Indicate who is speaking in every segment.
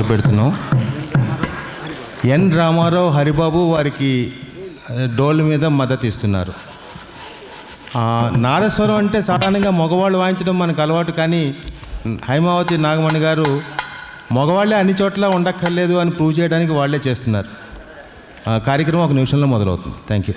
Speaker 1: పెడుతున్నాం. ఎన్ రామారావు హరిబాబు వారికి డోల్ మీద మద్దతు ఇస్తున్నారు. నాదస్వరం అంటే సాధారణంగా మగవాళ్ళు వాయించడం మనకు అలవాటు, కానీ హైమావతి నాగమణి గారు మగవాళ్ళే అన్ని చోట్ల ఉండక్కర్లేదు అని ప్రూవ్ చేయడానికి వాళ్ళే చేస్తున్నారు. కార్యక్రమం 1 నిమిషంలో మొదలవుతుంది. Thank you.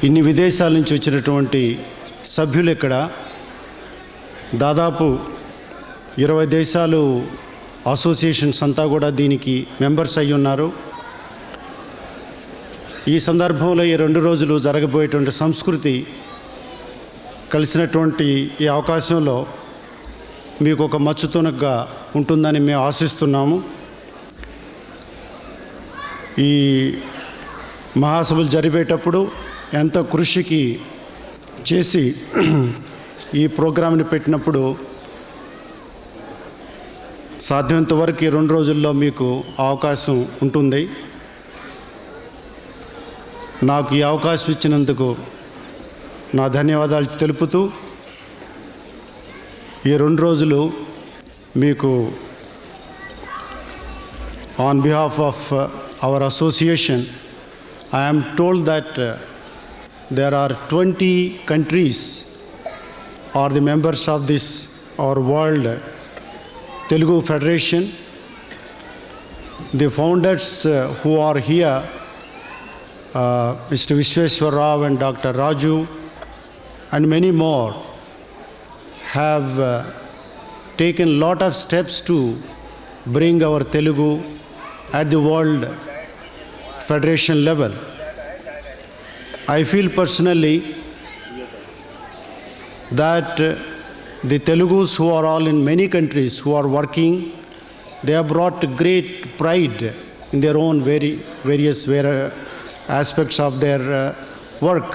Speaker 2: ఇన్ని విదేశాల నుంచి వచ్చినటువంటి సభ్యులు ఇక్కడ దాదాపు 20 దేశాలు అసోసియేషన్స్ అంతా కూడా దీనికి మెంబర్స్ అయి ఉన్నారు. ఈ సందర్భంలో ఈ 2 రోజులు జరగబోయేటువంటి సంస్కృతి కలిసినటువంటి ఈ అవకాశంలో మీకు ఒక మచ్చుతునగ్గా ఉంటుందని మేము ఆశిస్తున్నాము. ఈ మహాసభలు జరిపేటప్పుడు ఎంతో కృషికి చేసి ఈ ప్రోగ్రాంని పెట్టినప్పుడు సాధ్యమైనంత వరకు ఈ 2 రోజుల్లో మీకు అవకాశం ఉంటుంది. నాకు ఈ అవకాశం ఇచ్చినందుకు నా ధన్యవాదాలు తెలుపుతూ ఈ 2 రోజులు మీకు on behalf of our association I am told that there are 20 countries are the members of this our World Telugu Federation. The founders who are here, Mr. Vishweshwar Rao and Dr. Raju and many more, have taken lot of steps to bring our Telugu at the World Federation level. I feel personally that the Telugus who are all in many countries who are working, they have brought great pride in their own various aspects of their work.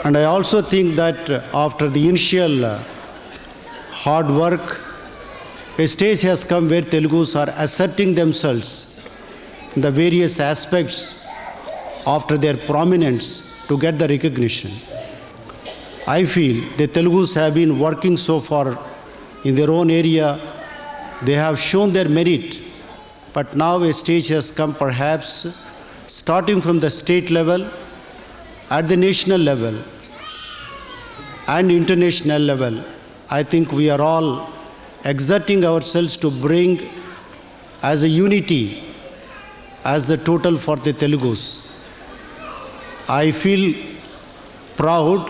Speaker 2: And I also think that after the initial hard work, a stage has come where Telugus are asserting themselves in the various aspects after their prominence to get the recognition. I feel the Telugus have been working so far in their own area. They have shown their merit, but now a stage has come, perhaps starting from the state level, at the national level and international level. I think we are all exerting ourselves to bring as a unity, as the total for the Telugus. I feel proud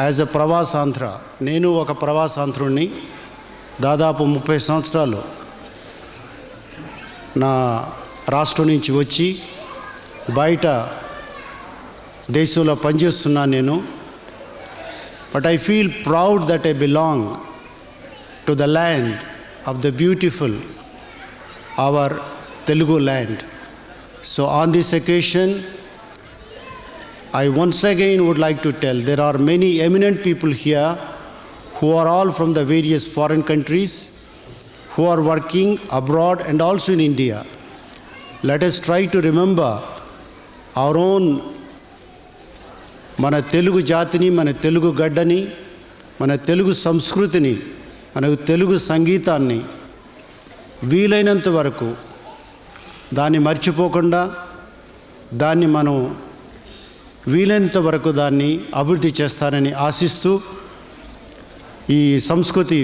Speaker 2: as a ప్రవాసాంధ్ర. నేను ఒక ప్రవాసాంధ్రుణ్ణి. దాదాపు 30 సంవత్సరాలు నా రాష్ట్రం నుంచి వచ్చి బయట దేశంలో పనిచేస్తున్నాను నేను. But I feel proud that I belong to the land of the beautiful our Telugu land. So on this occasion, I once again would like to tell there are many eminent people here who are all from the various foreign countries who are working abroad and also in India. Let us try to remember our own మన తెలుగు జాతిని, మన తెలుగు గడ్డని, మన తెలుగు సంస్కృతిని, మన తెలుగు సంగీతాన్ని వీలైనంత వరకు దాన్ని మర్చిపోకుండా దాన్ని మనం వీలైనంత వరకు దాన్ని అభివృద్ధి చేస్తారని ఆశిస్తూ ఈ సంస్కృతి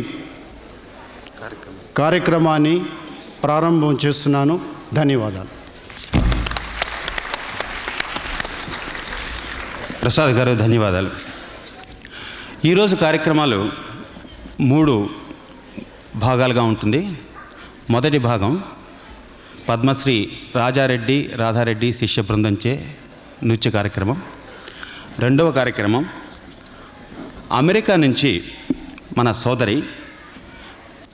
Speaker 2: కార్యక్రమాన్ని ప్రారంభం చేస్తున్నాను. ధన్యవాదాలు.
Speaker 3: ప్రసాద్ గారు ధన్యవాదాలు. ఈరోజు కార్యక్రమాలు 3 భాగాలుగా ఉంటుంది. మొదటి భాగం పద్మశ్రీ రాధారెడ్డి శిష్య బృందంచే నృత్య కార్యక్రమం. రెండవ కార్యక్రమం అమెరికా నుంచి మన సోదరి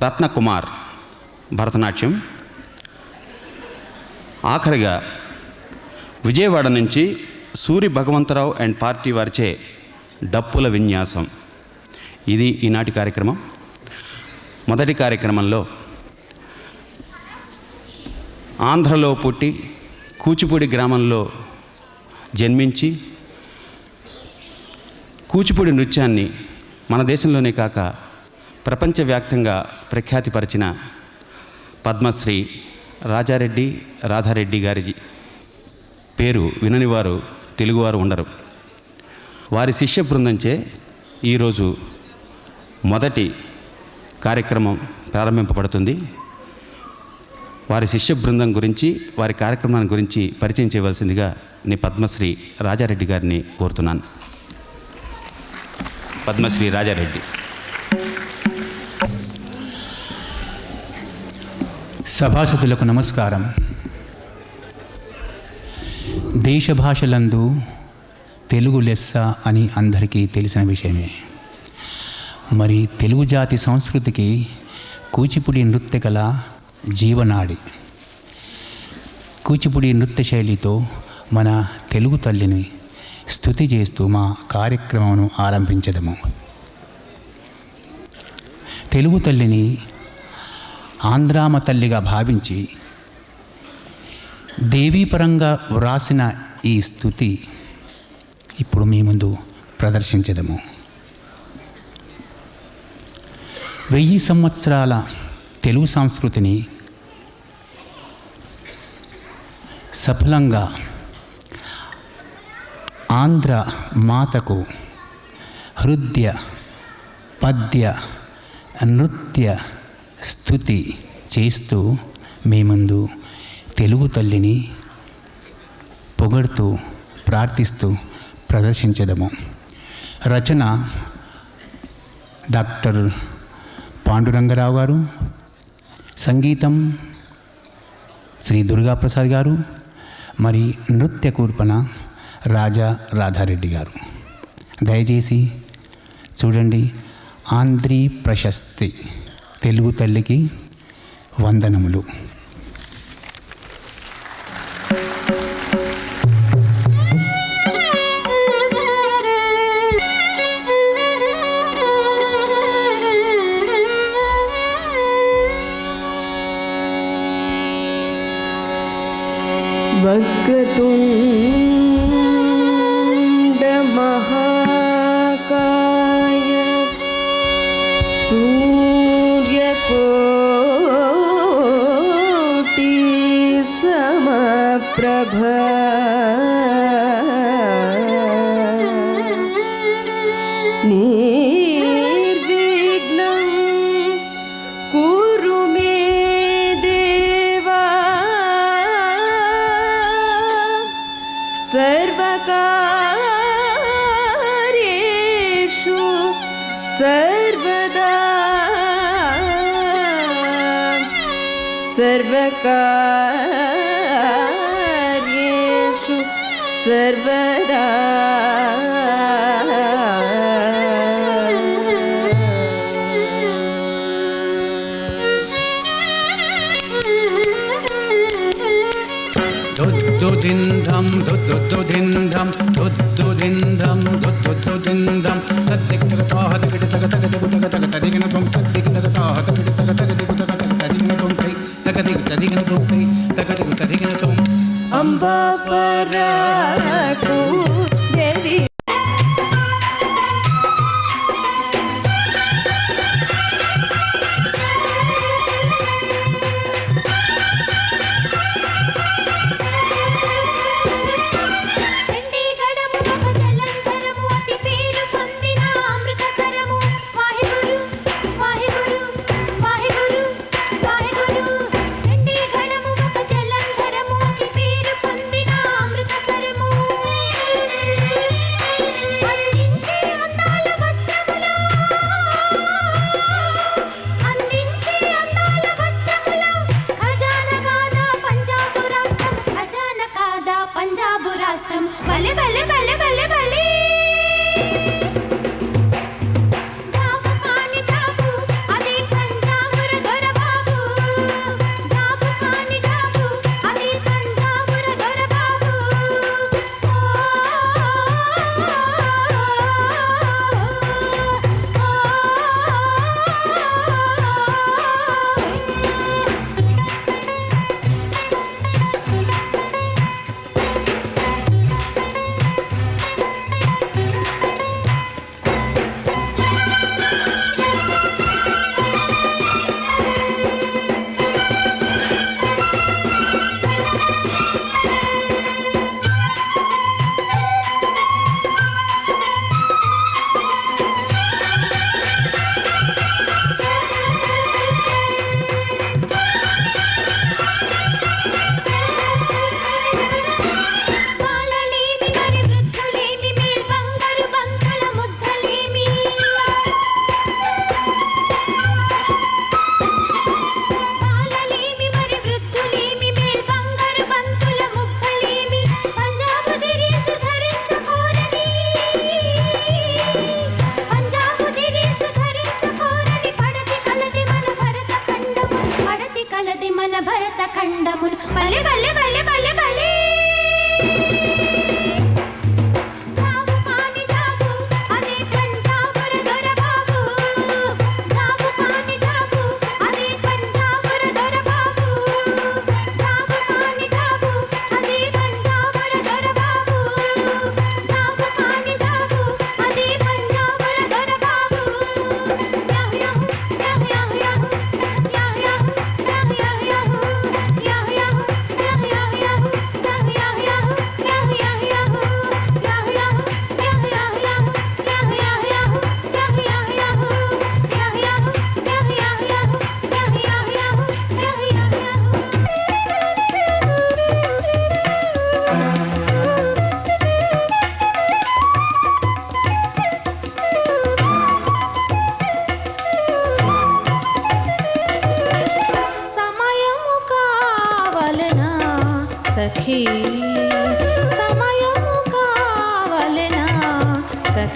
Speaker 3: రత్నకుమార్ భరతనాట్యం. ఆఖరిగా విజయవాడ నుంచి సూరి భగవంతరావు అండ్ పార్టీ వారిచే డప్పుల విన్యాసం. ఇది ఈనాటి కార్యక్రమం. మొదటి కార్యక్రమంలో ఆంధ్రలో పుట్టి కూచిపూడి గ్రామంలో జన్మించి కూచిపూడి నృత్యాన్ని మన దేశంలోనే కాక ప్రపంచవ్యాప్తంగా ప్రఖ్యాతిపరిచిన పద్మశ్రీ రాజారెడ్డి రాధారెడ్డి గారి పేరు వినని వారు తెలుగువారు ఉండరు. వారి శిష్య బృందంచే ఈరోజు మొదటి కార్యక్రమం ప్రారంభింపబడుతుంది. వారి శిష్య బృందం గురించి, వారి కార్యక్రమాన్ని గురించి పరిచయం చేయవలసిందిగా నేను పద్మశ్రీ రాజారెడ్డి గారిని కోరుతున్నాను. పద్మశ్రీ రాజారెడ్డి.
Speaker 4: సభాసదులకు నమస్కారం. దేశ భాషలందు తెలుగు లెస్స అని అందరికీ తెలిసిన విషయమే. మరి తెలుగు జాతి సంస్కృతికి కూచిపూడి నృత్య కళ జీవనాడి. కూచిపూడి నృత్య శైలితో మన తెలుగు తల్లిని స్తుతి చేస్తూ మా కార్యక్రమమును ఆరంభించదము. తెలుగు తల్లిని ఆంధ్రామ తల్లిగా భావించి దేవీపరంగా వ్రాసిన ఈ స్తుతి ఇప్పుడు మీ ముందు ప్రదర్శించదము. 1000 సంవత్సరాల తెలుగు సంస్కృతిని సఫలంగా ఆంధ్ర మాతకు హృదయ పద్య నృత్య స్తుతి చేస్తూ మీ ముందు తెలుగు తల్లిని పొగడుతూ ప్రార్థిస్తూ ప్రదర్శించదము. రచన డాక్టర్ పాండురంగరావు గారు, సంగీతం శ్రీ దుర్గాప్రసాద్ గారు, మరి నృత్య కూర్పణ రాజా రాధారెడ్డి గారు. దయచేసి చూడండి. ఆంధ్రీ ప్రశస్తి తెలుగు తల్లికి వందనములు.
Speaker 5: वक्रतुण्ड महाकाय सूर्यकोटि समप्रभ निर्विघ्नं कुरु मे देवा सर्वकार्येषु सर्वदा सर्वकार्येषु सर्वदा
Speaker 4: दुद्दुदिन्धं दुद्दुदिन्धं दुद्दुदिन्धं दुद्दुदिन्धं तद्दिक्तगताः तगतगतगतगतगतगतदिगनतं तद्दिक्तगताः तगतगतगतगतगतदिगनतं तगदिगतदिगनतं तगदिगतदिगनतं
Speaker 5: अम्बा पराकु देवी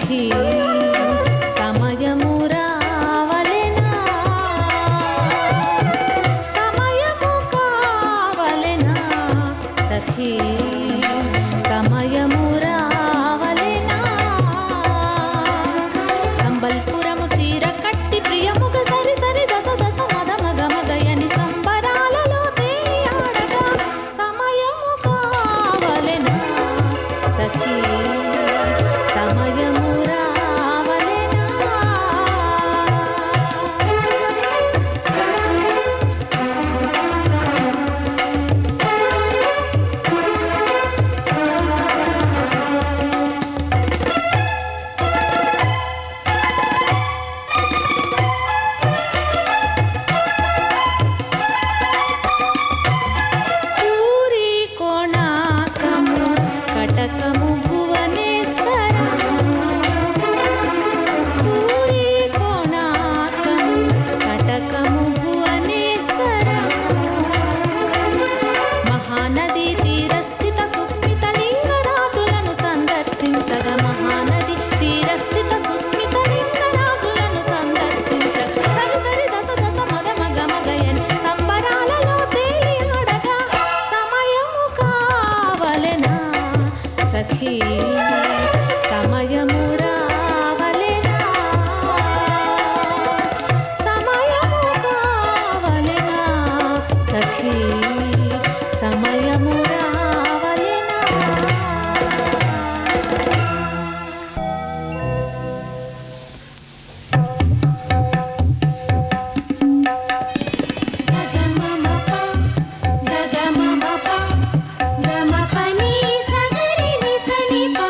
Speaker 5: సఖీ సమయము రావలెనా సమయము కావలెనా సఖీ సమయము రావలెనా సంబల్పురము చీర కట్టి ప్రియముగ సరి సరి దశ దశ మద మగ మగయని సంబరాలలో తేయాడగా సమయము కావలెనా సఖీ సమయము రావలెనా పూరి కోణాకము కటకము భువనేశ్వర పూరి కోణాకము కటకము భువనేశ్వర మహానది తీరస్థిత సుస్మిత లింగరాజులను సందర్శించగా మహానది తీరస్థిత సుస్మిత లింగరాజులను సందర్శించగా సరి సరి దశ దశ మగ మగ మగయని సంబరాలలో తేలియాడగా సమయము కావలెనా సఖీ సమయము రావలెనా సమయము కావలెనా సఖీ సమయము రావలెనా గగమమప గమపని సగరి నిసని పా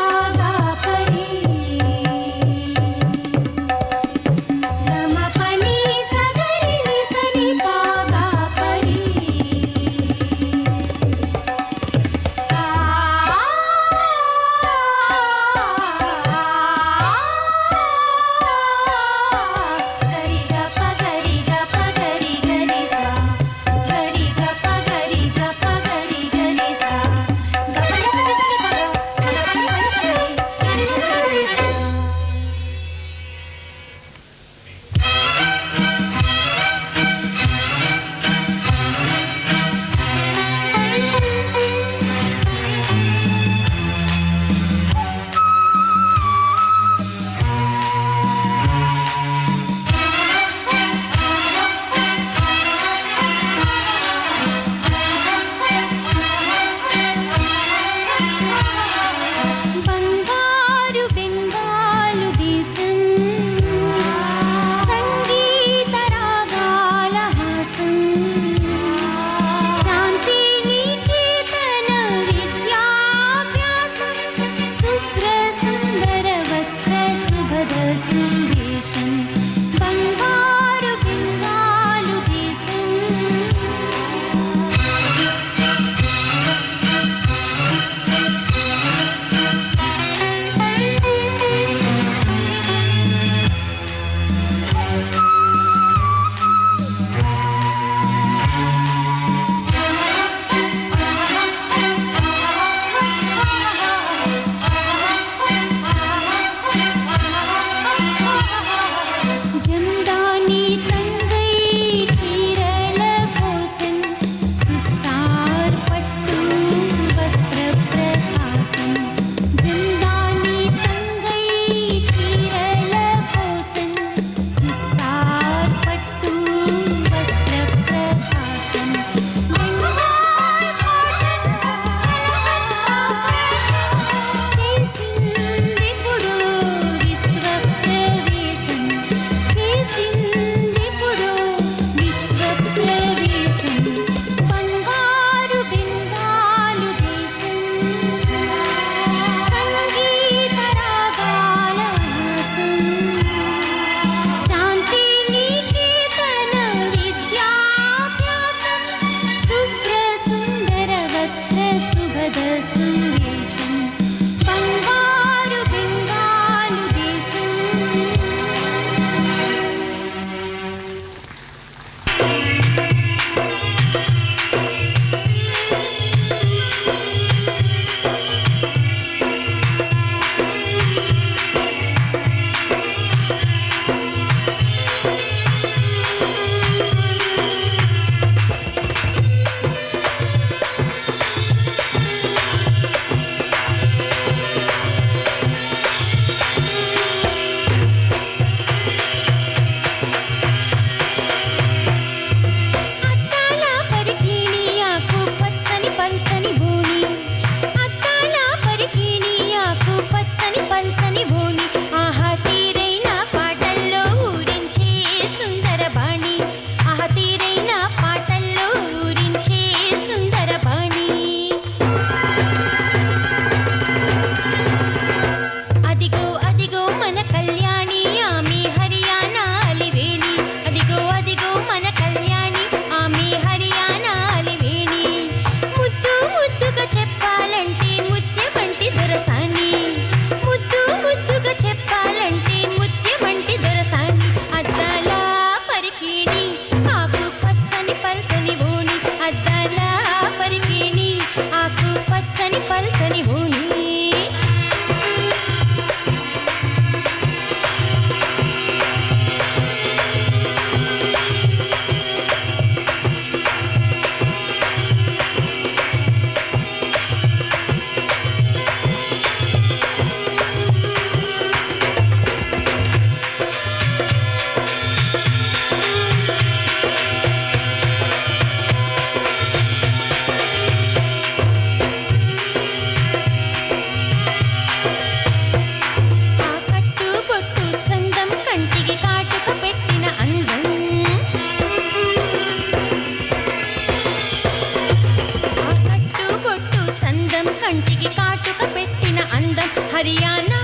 Speaker 5: హరియానా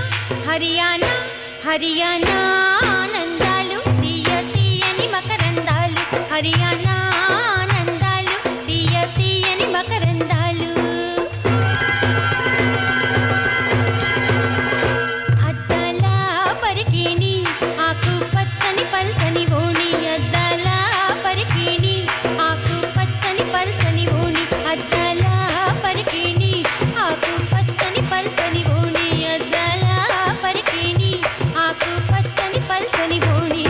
Speaker 5: హరియానా హరియానా ఆనందాలు తీయ తీయని మకరందాలు హరియానా ఆనందాలు తీయ తీయని మకరందాలు అద్దాల పరికిణి ఆకు పచ్చని పల్చని ఓణి అద్దాల పరికిణి ఆకు పచ్చని పల్చని ఓణి అద్దాల పరికిణి ఆకు పచ్చని పల్చని ఓణి అద్దాల పరికిణి ఆకు పచ్చని పల్చని ఓణి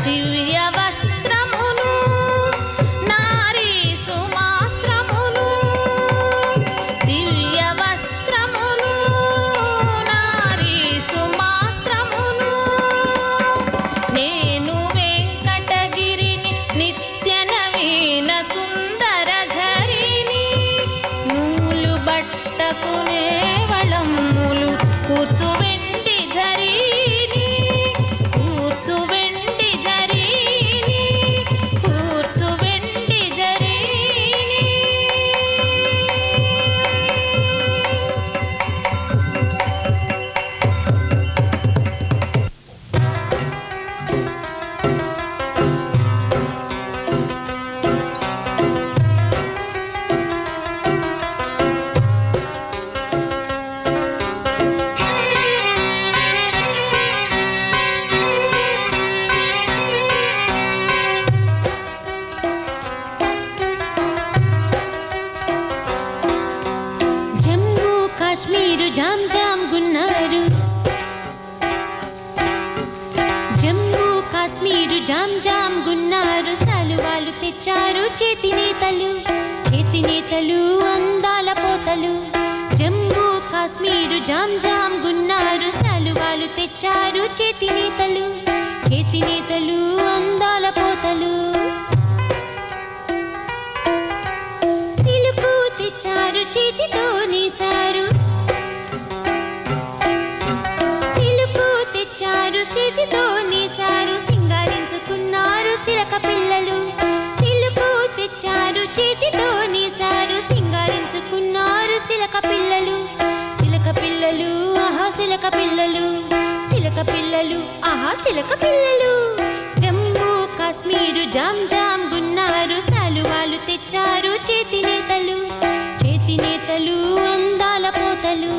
Speaker 5: దివ్య వస్త్రమును నారీ సుమాస్త్రమును దివ్య వస్త్రమును నారీ సుమాస్త్రమును నేను వెంకటగిరిని నిత్య నవీన సుందర ఝరిని నూలు బట్టకునే వళమ్ములు కూర్చు వెండి ఝరిని కూర్చు వెండి ఝరిని కూర్చు వెండి ఝరిని జమ్మూ కాశ్మీరు జామ్ జామ్ గున్నారు జమ్మూ కాశ్మీరు జామ్ జామ్ గున్నారు సాలువాలు తెచ్చారు చేతినేతలు అందాల పోతలు జమ్మూ కాశ్మీరు జామ్ జామ్ గున్నారు సాలువాలు తెచ్చారు చేతినేతలు అందాల పోతలు సిలుకు తెచ్చారు చేతితో నీసారు సిలుకు తెచ్చారు చేతితో నీసారు సింగారించుకున్నారు సిలక పిల్లలు సిలుకు తెచ్చారు చేతితో నీసారు సింగారించుకున్నారు సిలక పిల్లలు ఆహా సిలక పిల్లలు ఆహా సిలక పిల్లలు జమ్మూ కాశ్మీరు జామ్ జామ్ గున్నారు సాలువాలు తెచ్చారు చేతినేతలు అందాల పోతలు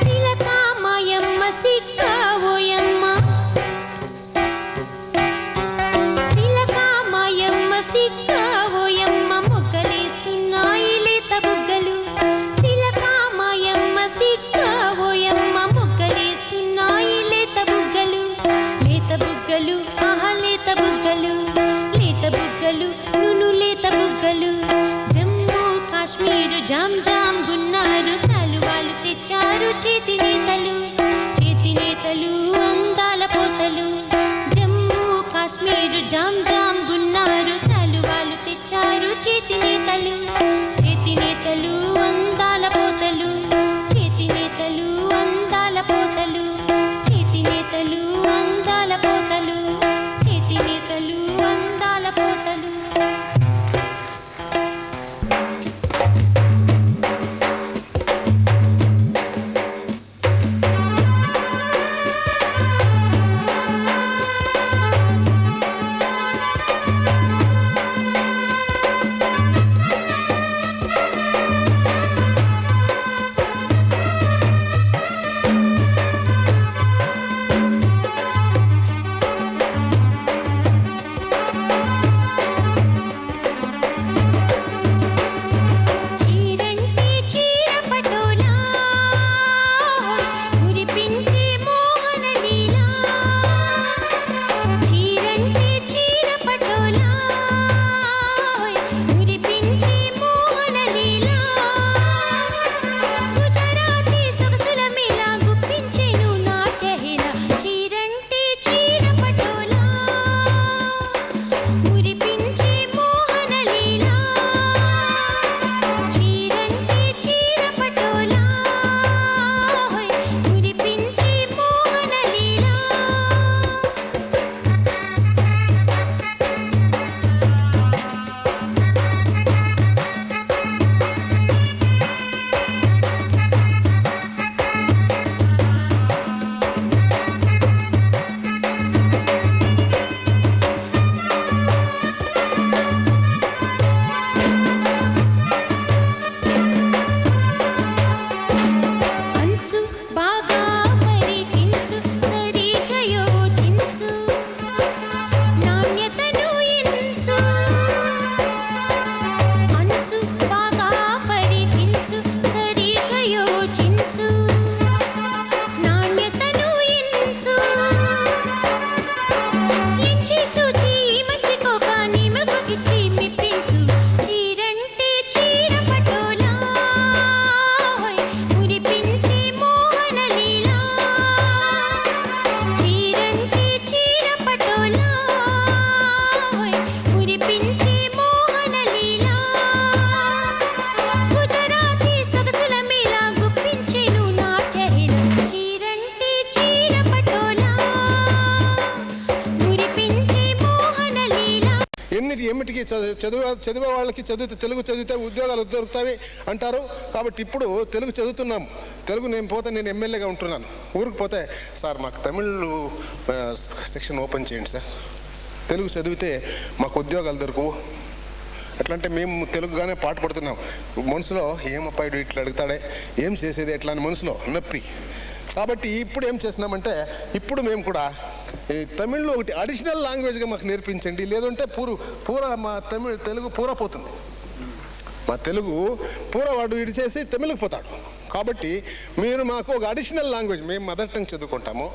Speaker 5: సిలక మాయమ్మ సిక్క ఓయమ్మ సిలక మాయమ్మ సిక్క ఓయమ్మ మొగ్గలేస్తున్నాయి లేత బుగ్గలు సిలక మాయమ్మ సిక్క ఓయమ్మ మొగ్గలేస్తున్నాయి లేత బుగ్గలు ఆహా లేత బుగ్గలు నును లేత బుగ్గలు జమ్మూ కాశ్మీరు జామ్ జామ్ గున్నారు సాలువాలు తెచ్చారు చేతినేతలు అందాల పోతలు జమ్మూ కాశ్మీరు జామ్ జామ్ గున్నారు సాలువాలు తెచ్చారు చేతినేతలు అందాల పోతలు అందాల పోతలు అందాల పోతలు అందాల పోతలు
Speaker 6: ఏమిటికి చదివే వాళ్ళకి తెలుగు చదివితే ఉద్యోగాలు దొరుకుతాయి అంటారు. కాబట్టి ఇప్పుడు తెలుగు చదువుతున్నాము. తెలుగు నేను పోతే నేను ఎమ్మెల్యేగా ఉంటున్నాను. ఊరికి పోతే సార్ మాకు తమిళ్ సెక్షన్ ఓపెన్ చేయండి సార్, తెలుగు చదివితే మాకు ఉద్యోగాలు దొరకవు. ఎట్లా అంటే మేము తెలుగుగానే పాట పడుతున్నాం. మనసులో ఏమప్పాడు ఇట్లా అడుగుతాడే, ఏం చేసేది ఎట్లా అని మనసులో నొప్పి. కాబట్టి ఇప్పుడు ఏం చేస్తున్నామంటే ఇప్పుడు మేము కూడా ఈ తమిళ్లో ఒకటి అడిషనల్ లాంగ్వేజ్గా మాకు నేర్పించండి, లేదంటే మా తెలుగు పూరా పోతుంది. మా తెలుగు పూరా వాడు ఇడిచేసి తమిళకు పోతాడు. కాబట్టి మీరు మాకు ఒక అడిషనల్ లాంగ్వేజ్, మేము మదర్ టంగ్ చదువుకుంటాము,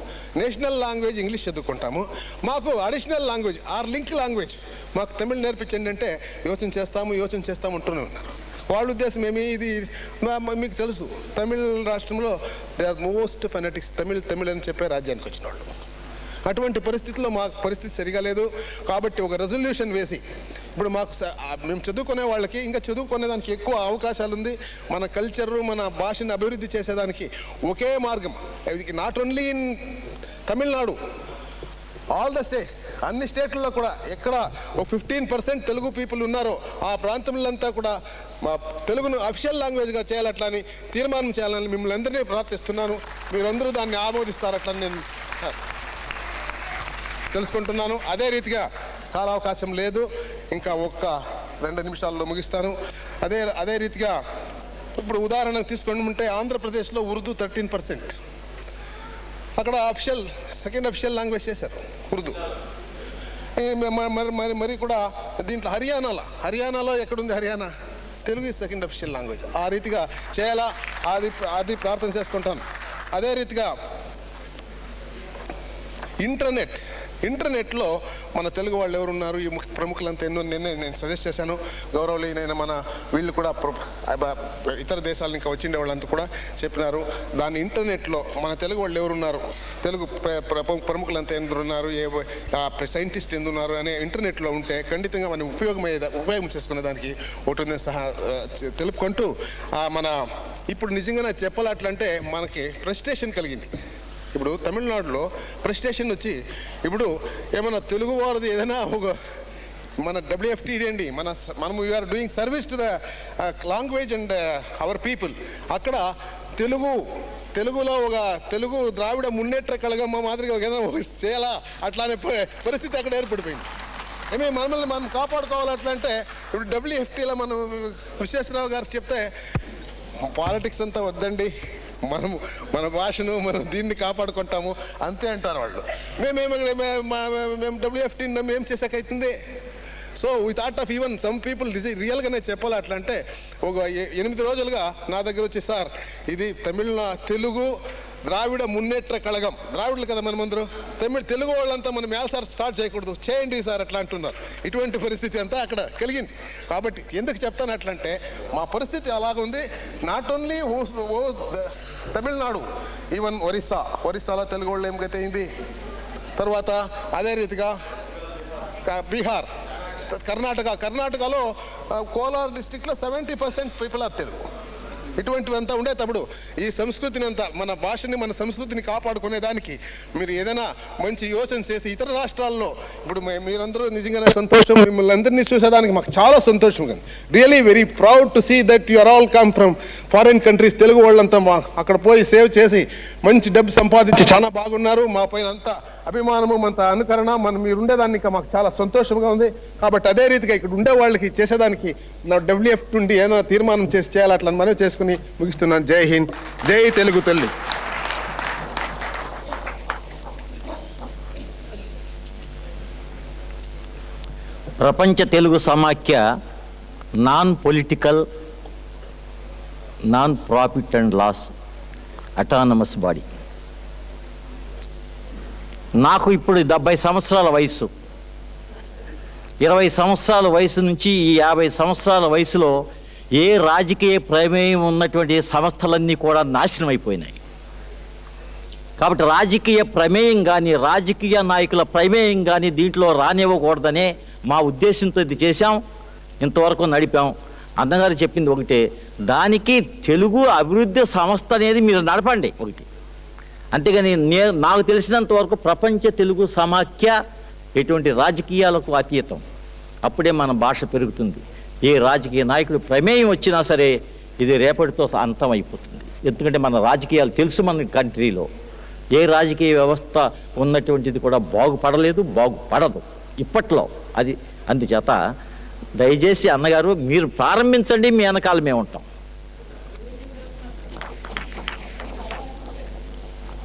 Speaker 6: నేషనల్ లాంగ్వేజ్ ఇంగ్లీష్ చదువుకుంటాము, మాకు అడిషనల్ లాంగ్వేజ్ లింక్ లాంగ్వేజ్ మాకు తమిళ్ నేర్పించండి అంటే యోచన చేస్తాము అంటూనే ఉన్నారు. వాళ్ళ ఉద్దేశం ఏమి, ఇది మీకు తెలుసు తమిళ రాష్ట్రంలో they are most fanatics, Tamil అని చెప్పే రాజ్యానికి వచ్చిన వాళ్ళు. అటువంటి పరిస్థితుల్లో మాకు పరిస్థితి సరిగా లేదు. కాబట్టి ఒక రెజల్యూషన్ వేసి ఇప్పుడు మాకు మేము చదువుకునే వాళ్ళకి ఇంకా చదువుకునేదానికి ఎక్కువ అవకాశాలు ఉంది. మన కల్చరు మన భాషను అభివృద్ధి చేసేదానికి ఒకే మార్గం, not only in Tamil Nadu, all the states, అన్ని స్టేట్లలో కూడా ఎక్కడ ఒక 15% తెలుగు పీపుల్ ఉన్నారో ఆ ప్రాంతంలో కూడా మా తెలుగును అఫిషియల్ లాంగ్వేజ్గా చేయాలట్లని తీర్మానం చేయాలని మిమ్మల్ని అందరినీ ప్రార్థిస్తున్నాను. మీరందరూ దాన్ని ఆమోదిస్తారట్లని నేను తెలుసుకుంటున్నాను. అదే రీతిగా కాలావకాశం లేదు, ఇంకా 2 నిమిషాల్లో ముగిస్తాను. అదే రీతిగా ఇప్పుడు ఉదాహరణ తీసుకుంటే ఆంధ్రప్రదేశ్లో ఉర్దూ 13%, అక్కడ సెకండ్ అఫిషియల్ లాంగ్వేజ్ చేశారు ఉర్దూ. మరి కూడా దీంట్లో హర్యానాలో ఎక్కడుంది Haryana, Telugu second official language. ఆ రీతిగా చేయాలా, అది ప్రార్థన చేసుకుంటాను. అదే రీతిగా ఇంటర్నెట్లో మన తెలుగు వాళ్ళు ఎవరు ఉన్నారు, ఈ ప్రముఖులంతా నేను సజెస్ట్ చేశాను. గౌరవనీయులైన మన వీళ్ళు కూడా ఇతర దేశాల నుంచి వచ్చిండే వాళ్ళంతా కూడా చెప్పినారు. దాన్ని ఇంటర్నెట్లో మన తెలుగు వాళ్ళు ఎవరున్నారు, తెలుగు ప్రముఖులంతా ఎందున్నారు, సైంటిస్ట్ ఎందున్నారు అనే ఇంటర్నెట్లో ఉంటే ఖండితంగా మనం ఉపయోగం చేసుకునే దానికి ఒకటి సహా తెలుపుకుంటూ మన ఇప్పుడు నిజంగా చెప్పాలంటే మనకి ఫ్రస్ట్రేషన్ కలిగింది. ఇప్పుడు తమిళనాడులో ప్రెస్టేషన్ వచ్చి ఇప్పుడు ఏమన్నా తెలుగు వారిది ఏదైనా ఒక మన WFT అండి, మనము we are doing service to the language and our people. అక్కడ తెలుగులో ఒక తెలుగు ద్రావిడ మున్నేట్ర కళగం మాదిరిగా ఏదైనా చేయాలా అట్లానే పరిస్థితి అక్కడ ఏర్పడిపోయింది. మనల్ని మనం కాపాడుకోవాలి. అట్లా అంటే ఇప్పుడు WFTలో మనం విశ్వేశ్వరరావు గారు చెప్తే పాలిటిక్స్ అంతా వద్దండి, మన భాషను మనం దీన్ని కాపాడుకుంటాము అంతే అంటారు వాళ్ళు. మేము WFT మేము చేసాకైతుంది. So we thought of even some people రియల్గానే చెప్పాలి. అట్లా అంటే ఒక 8 రోజులుగా నా దగ్గర వచ్చి సార్ ఇది తెలుగు ద్రావిడ మున్నేట్ర కళగం, ద్రావిడులు కదా మనమందరూ, తెలుగు వాళ్ళంతా మనం సార్ స్టార్ట్ చేయకూడదు, చేయండి సార్ అట్లా అంటున్నారు. ఇటువంటి పరిస్థితి అంతా అక్కడ కలిగింది. కాబట్టి ఎందుకు చెప్తాను అట్లంటే మా పరిస్థితి అలాగుంది. నాట్ ఓన్లీ తమిళనాడు, ఈవెన్ ఒరిస్సాలో తెలుగు వాళ్ళు ఏం గతి అయింది. తర్వాత అదే రీతిగా బీహార్, కర్ణాటకలో కోలార్ డిస్టిక్లో 70% పీపుల్ ఆర్ తెలుగు. ఇటువంటివంతా ఉండేటప్పుడు ఈ సంస్కృతిని అంతా మన భాషని మన సంస్కృతిని కాపాడుకునే దానికి మీరు ఏదైనా మంచి యోచన చేసి ఇతర రాష్ట్రాల్లో ఇప్పుడు మీరందరూ నిజంగానే సంతోషం, మిమ్మల్ని అందరినీ చూసేదానికి మాకు చాలా సంతోషంగా ఉంది. Really very proud to see that you are all come from foreign countries. Telugu వాళ్ళంతా అక్కడ పోయి సేవ్ చేసి మంచి డబ్బు సంపాదించి చాలా బాగున్నారు. మా పైన అంతా అభిమానము, అంత అనుకరణ, మీరు ఉండేదాన్ని ఇంకా మాకు చాలా సంతోషంగా ఉంది. కాబట్టి అదే రీతిగా ఇక్కడ ఉండే వాళ్ళకి చేసేదానికి నా WFT నుండి ఏదైనా తీర్మానం చేయాలి అట్లా మనం చేసుకుని ముగిస్తున్నాను. జై హింద్, జై తెలుగు తల్లి.
Speaker 7: ప్రపంచ తెలుగు సమాఖ్య non political, non profit and loss autonomous body. నాకు ఇప్పుడు 70 సంవత్సరాల వయసు. 20 సంవత్సరాల వయసు నుంచి ఈ 50 సంవత్సరాల వయసులో ఏ రాజకీయ ప్రమేయం ఉన్నటువంటి సంస్థలన్నీ కూడా నాశనం అయిపోయినాయి. కాబట్టి రాజకీయ ప్రమేయం కానీ రాజకీయ నాయకుల ప్రమేయం కానీ దీంట్లో రానివ్వకూడదనే మా ఉద్దేశంతో ఇది చేశాం, ఇంతవరకు నడిపాం. అన్నగారు చెప్పింది ఒకటే, దానికి తెలుగు అభివృద్ధి సంస్థ అనేది మీరు నడపండి ఒకటి. అంతేగాని నాకు తెలిసినంత వరకు ప్రపంచ తెలుగు సమాఖ్య ఎటువంటి రాజకీయాలకు అతీతం. అప్పుడే మన భాష పెరుగుతుంది. ఏ రాజకీయ నాయకుడు ప్రమేయం వచ్చినా సరే ఇది రేపటితో అంతం అయిపోతుంది. ఎందుకంటే మన రాజకీయాలు తెలుసు మన కంట్రీలో. ఏ రాజకీయ వ్యవస్థ ఉన్నటువంటిది కూడా బాగుపడలేదు, బాగుపడదు ఇప్పట్లో. అది అందుచేత దయచేసి అన్నగారు మీరు ప్రారంభించండి, మీ వెనకాల మేము ఉంటాం.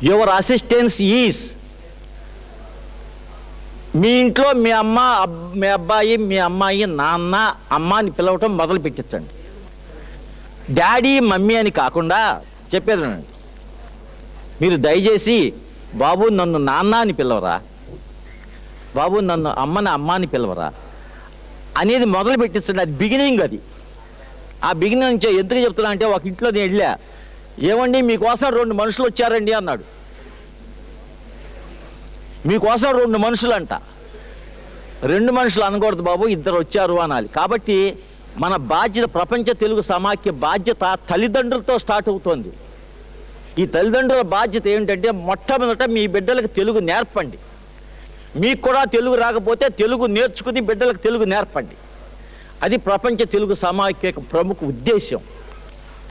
Speaker 7: యువర్ అసిస్టెన్స్ ఈజ్ మీ ఇంట్లో మీ అమ్మ, మీ అబ్బాయి, మీ అమ్మాయి, నాన్న, అమ్మ అని పిలవటం మొదలు పెట్టించండి. డాడీ, మమ్మీ అని కాకుండా చెప్పేది వినండి. మీరు దయచేసి బాబు నన్ను నాన్న అని పిలవరా, బాబు నన్ను అమ్మని అమ్మ అని పిలవరా అనేది మొదలు పెట్టించండి. అది బిగినింగ్. అది ఆ బిగినింగ్ నుంచి ఎందుకు చెప్తున్నా అంటే, ఒక ఇంట్లో నేను వెళ్ళా, ఏమండి మీకోసం 2 మనుషులు వచ్చారండి అన్నాడు. మీకోసం 2 మనుషులు అంట. 2 మనుషులు అనకూడదు బాబు, 2 వచ్చారు అనాలి. కాబట్టి మన బాధ్యత, ప్రపంచ తెలుగు సమాఖ్య బాధ్యత తల్లిదండ్రులతో స్టార్ట్ అవుతోంది. ఈ తల్లిదండ్రుల బాధ్యత ఏమిటంటే, మొట్టమొదట మీ బిడ్డలకు తెలుగు నేర్పండి. మీకు కూడా తెలుగు రాకపోతే తెలుగు నేర్చుకుని బిడ్డలకు తెలుగు నేర్పండి. అది ప్రపంచ తెలుగు సమాఖ్య యొక్క ప్రముఖ ఉద్దేశం.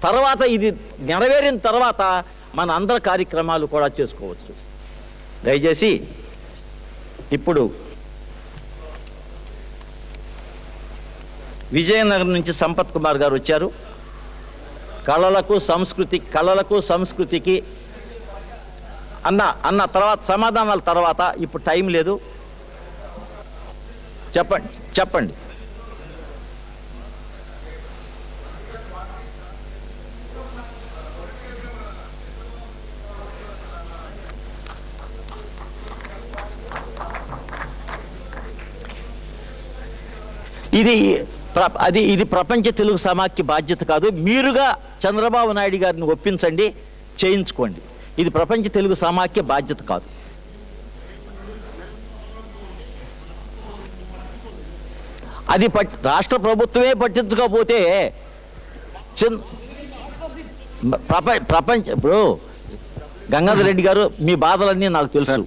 Speaker 7: తర్వాత ఇది నెరవేరిన తర్వాత మన అందరి కార్యక్రమాలు కూడా చేసుకోవచ్చు. దయచేసి ఇప్పుడు విజయనగరం నుంచి సంపత్ కుమార్ గారు వచ్చారు. కళలకు సంస్కృతికి అన్న తర్వాత సమాధానాల తర్వాత, ఇప్పుడు టైం లేదు. చెప్పండి. ఇది ప్రపంచ తెలుగు సమాఖ్య బాధ్యత కాదు. మీరుగా చంద్రబాబు నాయుడు గారిని ఒప్పించండి, చేయించుకోండి. ఇది ప్రపంచ తెలుగు సమాఖ్య బాధ్యత కాదు. అది రాష్ట్ర ప్రభుత్వమే పట్టించుకోకపోతే ఇప్పుడు గంగాధర్ రెడ్డి గారు, మీ బాధలన్నీ నాకు తెలుసు.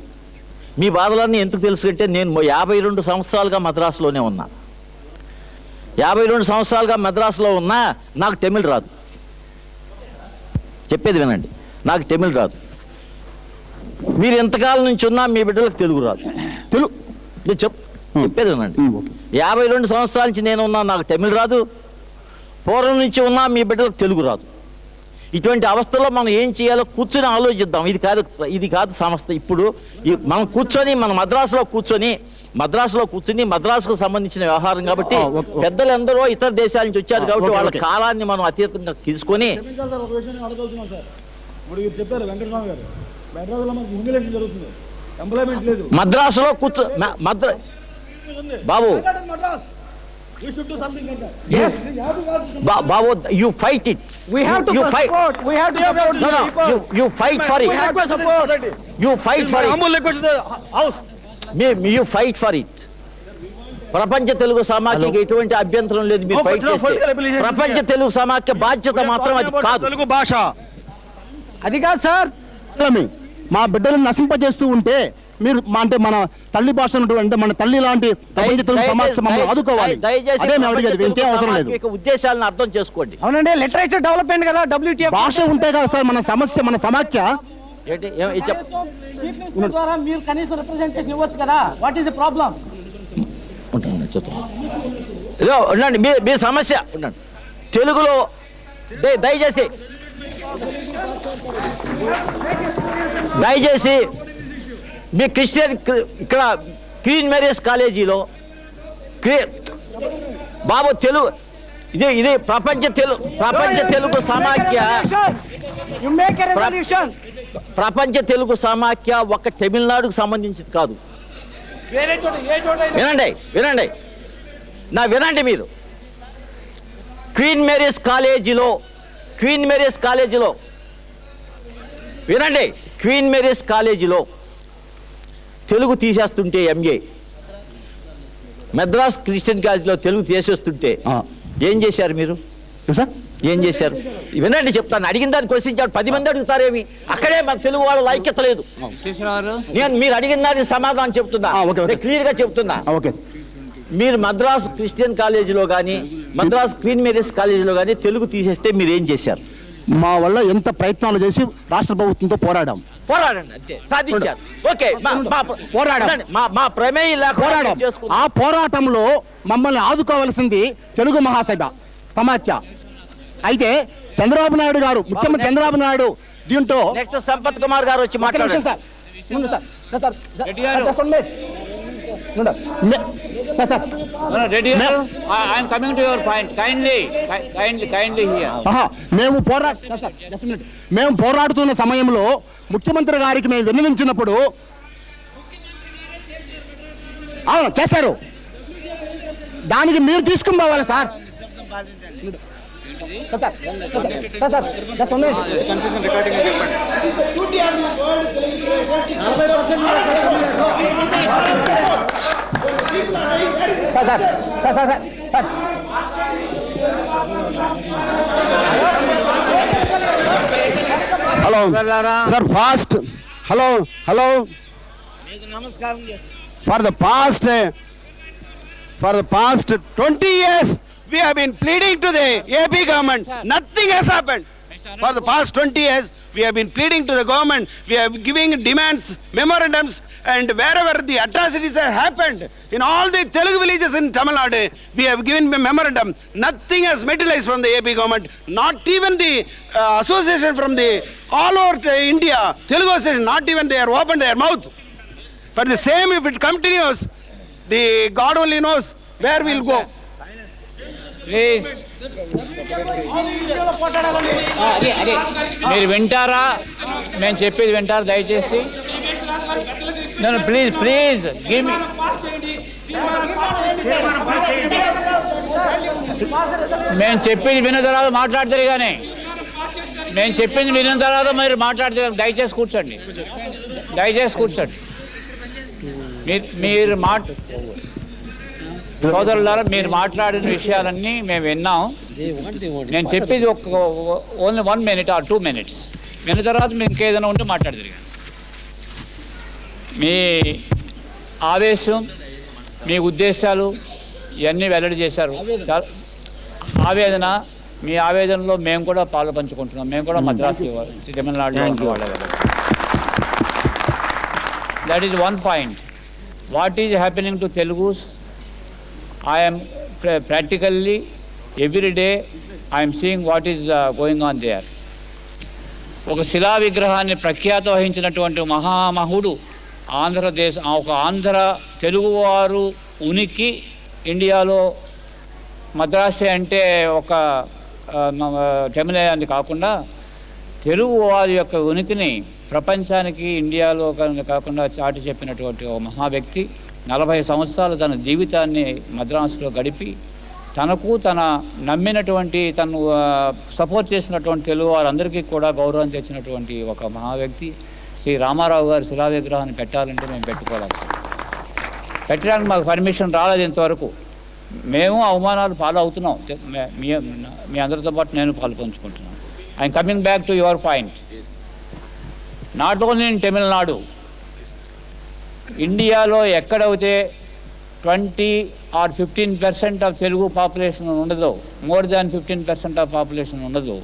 Speaker 7: మీ బాధలన్నీ ఎందుకు తెలుసు అంటే, నేను 52 సంవత్సరాలుగా మద్రాసులోనే ఉన్నా. 52 సంవత్సరాలుగా మద్రాసులో ఉన్నా నాకు తమిళ్ రాదు. చెప్పేది వినండి, నాకు తమిళ్ రాదు. మీరు ఎంతకాలం నుంచి ఉన్నా మీ బిడ్డలకు తెలుగు రాదు. చెప్పేది వినండి. 52 సంవత్సరాల నుంచి నేను ఉన్నా, నాకు తమిళ్ రాదు. పూర్వం నుంచి ఉన్నా మీ బిడ్డలకు తెలుగు రాదు. ఇటువంటి అవస్థలో మనం ఏం చేయాలో కూర్చొని ఆలోచిద్దాం. ఇది కాదు సంస్థ. ఇప్పుడు మనం కూర్చొని, మన మద్రాసులో కూర్చొని మద్రాసుకు సంబంధించిన వ్యవహారం కాబట్టి, పెద్దలందరూ ఇతర దేశాల నుంచి వచ్చారు కాబట్టి వాళ్ళ కాలాన్ని మనం అతీతంగా తీసుకొని, మద్రాసులో babu babu you fight it.
Speaker 8: We have to support. We have to support.
Speaker 7: You fight for it. You fight for it. You fight for it. ప్రపంచ తెలుగు సమాఖ్యకి ఎటువంటి అభ్యంతరం లేదు. మీరు ఫైట్ చేస్తే ప్రపంచ తెలుగు సమాఖ్య బాధ్యత మాత్రం అది కాదు.
Speaker 8: తెలుగు భాష అది కాదు సార్. మా బిడ్డలను నశింపజేస్తూ ఉంటే మీరు అంటే మన తల్లి భాష అంటే మన తల్లి లాంటి ప్రపంచ తెలుగు సమాఖ్య మమ్మల్ని ఆదుకోవాలి.
Speaker 7: దయచేసి ఇంకేం అవసరం లేదు. ఉద్దేశాలను అర్థం చేసుకోండి.
Speaker 8: అవునండి, లిటరేచర్ డెవలప్మెంట్ కదా, WTF
Speaker 2: భాష ఉంటే కదా సార్ మన సమస్య, మన సమాఖ్య.
Speaker 8: ద్వారా మీరు కనీసం రిప్రజెంటేషన్ ఇవ్వచ్చు కదా. What is the problem?
Speaker 7: ఉండండి, మీ సమస్య ఉండండి. తెలుగులో దయచేసి మీ క్రిస్టియన్ ఇక్కడ క్వీన్ మేరీస్ కాలేజీలో బాబు తెలుగు ఇది ప్రపంచ తెలుగు సమాఖ్య. ప్రపంచ తెలుగు సమాఖ్య ఒక తమిళనాడుకు సంబంధించింది కాదు. వినండి మీరు క్వీన్ మేరీస్ కాలేజీలో వినండి, క్వీన్ మేరీస్ కాలేజీలో తెలుగు తీసేస్తుంటే, MA మద్రాస్ క్రిస్టియన్ కాలేజీలో తెలుగు తీసేస్తుంటే ఏం చేశారు మీరు? ఏం చేశారు? వినండి చెప్తాను. అడిగిన దాన్ని క్వశ్చించాడు. 10 మంది అడుగుతారేమి? అక్కడే మన తెలుగు వాళ్ళ ఐక్యత లేదు. నేను మీరు అడిగిన దానికి సమాధానం చెప్తున్నా, క్లియర్గా చెప్తున్నా. మీరు మద్రాస్ క్రిస్టియన్ కాలేజీలో కానీ మద్రాస్ క్వీన్ మేరీస్ కాలేజీలో కానీ తెలుగు తీసేస్తే మీరు ఏం చేశారు?
Speaker 8: మా వల్ల ఎంత ప్రయత్నాలు చేసి రాష్ట్ర ప్రభుత్వంతో పోరాడాం.
Speaker 7: పోరాడండి, అంతే, సాధించారు. ఓకే,
Speaker 8: పోరాడాం.
Speaker 7: మా ప్రమేయం
Speaker 8: పోరాడాం.
Speaker 7: లేకుండా చేసుకున్నాం.
Speaker 8: ఆ పోరాటంలో మమ్మల్ని ఆదుకోవాల్సింది తెలుగు మహాసభ సమాఖ్య. అయితే చంద్రబాబు నాయుడు గారు, ముఖ్యమంత్రి చంద్రబాబు నాయుడు దీంట్లో
Speaker 7: నెక్స్ట్ సంపత్ కుమార్ గారు వచ్చి మాట్లాడారు.
Speaker 8: సార్ ముందు sir sir sir just one minute. ఉండు. సార్ సార్
Speaker 9: రెడ్డి గారు, I'm coming to your point. Kindly here.
Speaker 8: మేము పోరాడుతున్న సమయంలో ముఖ్యమంత్రి గారికి మేము విన్నవించినప్పుడు అవును చేశారు, దానికి మీరు తీసుకుని పోవాలి sir. Hello sir, fast. Hello for the past 20 years we have been pleading to the AP government. Nothing has happened. For the past 20 years we have been pleading to the government. We are giving demands, memorandums, and wherever the atrocities have happened in all the Telugu villages in Tamil Nadu, we have given memorandum. Nothing has materialized from the AP government. Not even the association from the all over India, Telugu association, not even they are opened their mouth. But the same, if it continues, the God only knows where we'll go.
Speaker 9: Please మీరు వింటారా? మేము చెప్పేది వింటారా దయచేసి? నేను please give me. మేము చెప్పింది విన్న తర్వాత మాట్లాడతారు, కానీ మేము చెప్పింది విన్న తర్వాత మీరు మాట్లాడతారు. దయచేసి కూర్చోండి. మీరు సోదరులారా, మీరు మాట్లాడిన విషయాలన్నీ మేము విన్నాం. నేను చెప్పేది ఓన్లీ 1 minute or 2 minutes విన్న తర్వాత మీరు ఇంకేదైనా ఉంటే మాట్లాడతారు. మీ ఆవేశం, మీ ఉద్దేశాలు ఇవన్నీ వెల్లడి చేశారు. ఆవేదన, మీ ఆవేదనలో మేము కూడా పాలు పంచుకుంటున్నాం. మేము కూడా మద్రాసు తమిళనాడులో ఉన్నవాళ్ళే కదా. That is one point. What is happening to Telugus? I am practically every day I am seeing what is going on there. ఒక శిలా విగ్రహాన్ని ప్రఖ్యాత వహించినటువంటి మహామహుడు ఒక ఆంధ్ర తెలుగువారు ఉనికి ఇండియాలో మద్రాసు అంటే ఒక తమిళనాడు కాకుండా తెలుగు వారి యొక్క ఉనికిని ప్రపంచానికి ఇండియాలో కాకుండా చాటి చెప్పినటువంటి ఒక మహా వ్యక్తి. 40 సంవత్సరాలు తన జీవితాన్ని మద్రాసులో గడిపి తనకు తన నమ్మినటువంటి తను సపోర్ట్ చేసినటువంటి తెలుగు వారందరికీ కూడా గౌరవం తెచ్చినటువంటి ఒక మహా వ్యక్తి శ్రీ రామారావు గారి శిలా విగ్రహాన్ని పెట్టాలంటే మేము పెట్టడానికి మాకు పర్మిషన్ రాలేదు ఇంతవరకు. మేము అవమానాలు పాలవుతున్నాం. మీ అందరితో పాటు నేను పాలు పంచుకుంటున్నాను. I'm coming back to your point. Not only in Tamil Nadu, ఇండియాలో ఎక్కడైతే 20 or 15% ఆఫ్ తెలుగు పాపులేషన్ ఉండదో, మోర్ దాన్ 15% ఆఫ్ పాపులేషన్ ఉండదు,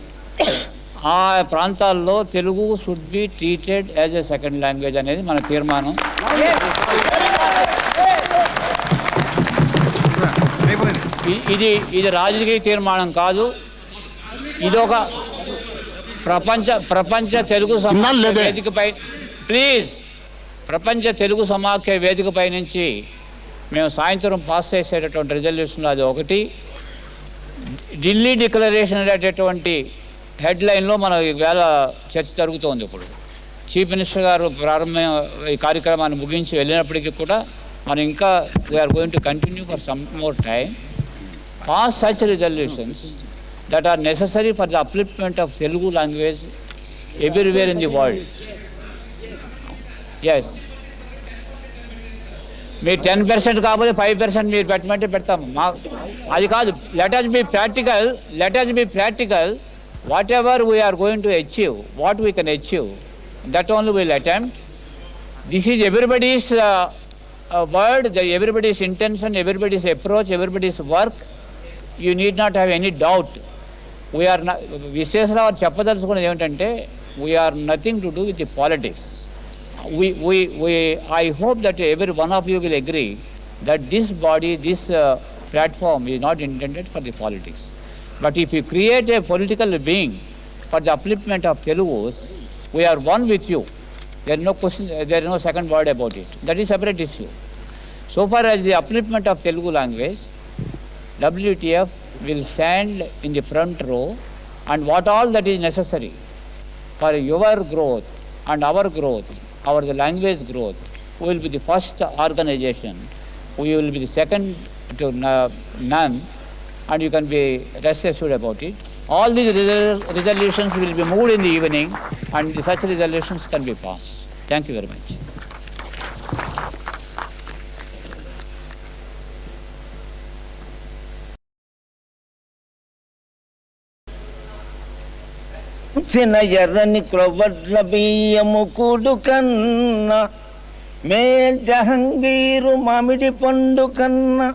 Speaker 9: ఆ ప్రాంతాల్లో Telugu should be treated as a second language అనేది మన తీర్మానం. ఇది రాజకీయ తీర్మానం కాదు. ఇది ఒక ప్రపంచ తెలుగు వేదికపై ప్రపంచ తెలుగు సమాఖ్య వేదికపై నుంచి మేము సాయంత్రం పాస్ చేసేటటువంటి రిజల్యూషన్లో అది ఒకటి. ఢిల్లీ డిక్లరేషన్ అనేటటువంటి హెడ్లైన్లో మన వేళ చర్చ జరుగుతోంది. ఇప్పుడు చీఫ్ మినిస్టర్ గారు ఈ కార్యక్రమాన్ని ముగించి వెళ్ళినప్పటికీ కూడా మనం ఇంకా we are going to continue for some more time. Pass such resolutions that are necessary for the upliftment of Telugu language everywhere in the world. Yes. మీరు 10% కాకపోతే 5% మీరు పెట్టమంటే పెడతాము. అది కాదు. Let us be practical. Whatever we are going to achieve, what we can achieve, that only we'll attempt. This is everybody's word, everybody's intention, everybody's approach, everybody's work, you need not have any doubt. We are not, Visweswararao చెప్పదలుచుకున్నది ఏమిటంటే, we are nothing to do with the politics. I hope that every one of you will agree that this body, this platform is not intended for the politics. But if you create a political being for the upliftment of Telugus, we are one with you. There is no question, there is no second word about it. That is a separate issue. So far as the upliftment of Telugu language, WTF will stand in the front row, and what all that is necessary for your growth and our growth, our language growth, we will be the first organization, we will be the second to none, and you can be rest assured about it. All these resolutions will be moved in the evening, and such resolutions can be passed. Thank you very much.
Speaker 10: చిన్న ఎర్రని క్రొవ్వడ్ల బియ్యము కూడు కన్నా, male Jahangir మామిడి పండు కన్నా,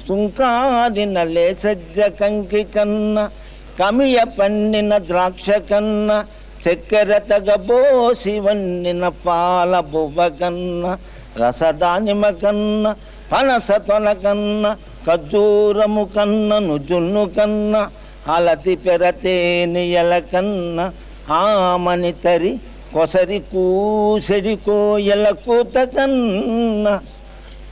Speaker 10: సుంకారిన లేసజ్జ కంకి కన్నా, కమియ పండిన ద్రాక్ష కన్నా, చక్కెర తగబోసి వండిన పాల బువ్వ కన్నా, రసదానిమ కన్నా, పనస తొన కన్నా, ఖర్జూరము కన్నా, నుజున్ను కన్నా, అలతి పెరతేనియల కన్నా, ఆమని తరి కొసరి కూసెడి కోయల కూత కన్నా,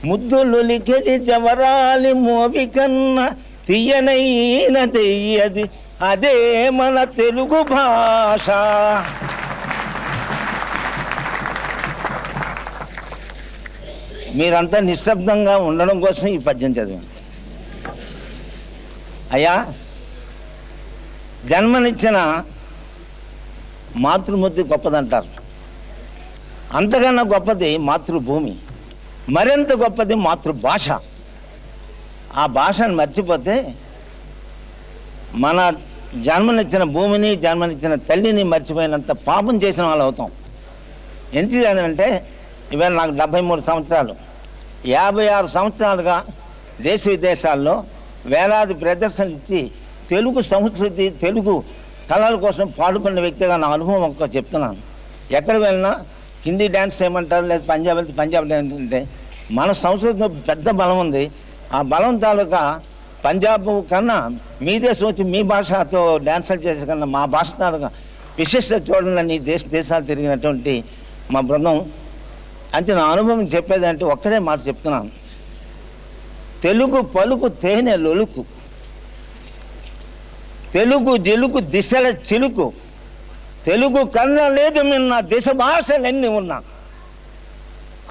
Speaker 10: ముద్దులులికెడి జవరాలి మోవి కన్నా, తీయనైన తెయ్యది అదే మన తెలుగు భాష. మీరంతా నిశ్శబ్దంగా ఉండడం కోసం ఈ పద్యం చదివాను. అయ్యా, జన్మనిచ్చిన మాతృమూర్తి గొప్పదంటారు. అంతకన్నా గొప్పది మాతృభూమి, మరింత గొప్పది మాతృభాష. ఆ భాషను మర్చిపోతే మన జన్మనిచ్చిన భూమిని, జన్మనిచ్చిన తల్లిని మర్చిపోయినంత పాపం చేసిన వాళ్ళు అవుతాం. ఎందుకంటే ఇవాళ నాకు 73 సంవత్సరాలు, 56 సంవత్సరాలుగా దేశ విదేశాల్లో వేలాది ప్రదర్శనలు ఇచ్చి తెలుగు సంస్కృతి, తెలుగు కళల కోసం పాడుకున్న వ్యక్తిగా నా అనుభవం ఒక్క చెప్తున్నాను. ఎక్కడ వెళ్ళినా హిందీ డ్యాన్స్ చేయమంటారు, లేదా పంజాబ్ వెళ్తే పంజాబ్ డ్యాన్స్ అంటే, మన సంస్కృతిలో పెద్ద బలం ఉంది. ఆ బలం తాలూకా పంజాబ్ కన్నా మీ దేశం వచ్చి మీ భాషతో డ్యాన్సులు చేసే కన్నా మా భాష తాలూకా విశిష్టత చూడాలని దేశాలు తిరిగినటువంటి మా బృందం. అంటే నా అనుభవం చెప్పేదంటే ఒక్కడే మాట చెప్తున్నాను. తెలుగు పలుకు తేనె లొలుకు, తెలుగు జిలుకు దిశల చిలుకు, తెలుగు కన్నా లేదు మిన్న దేశ భాషలన్నీ ఉన్నా.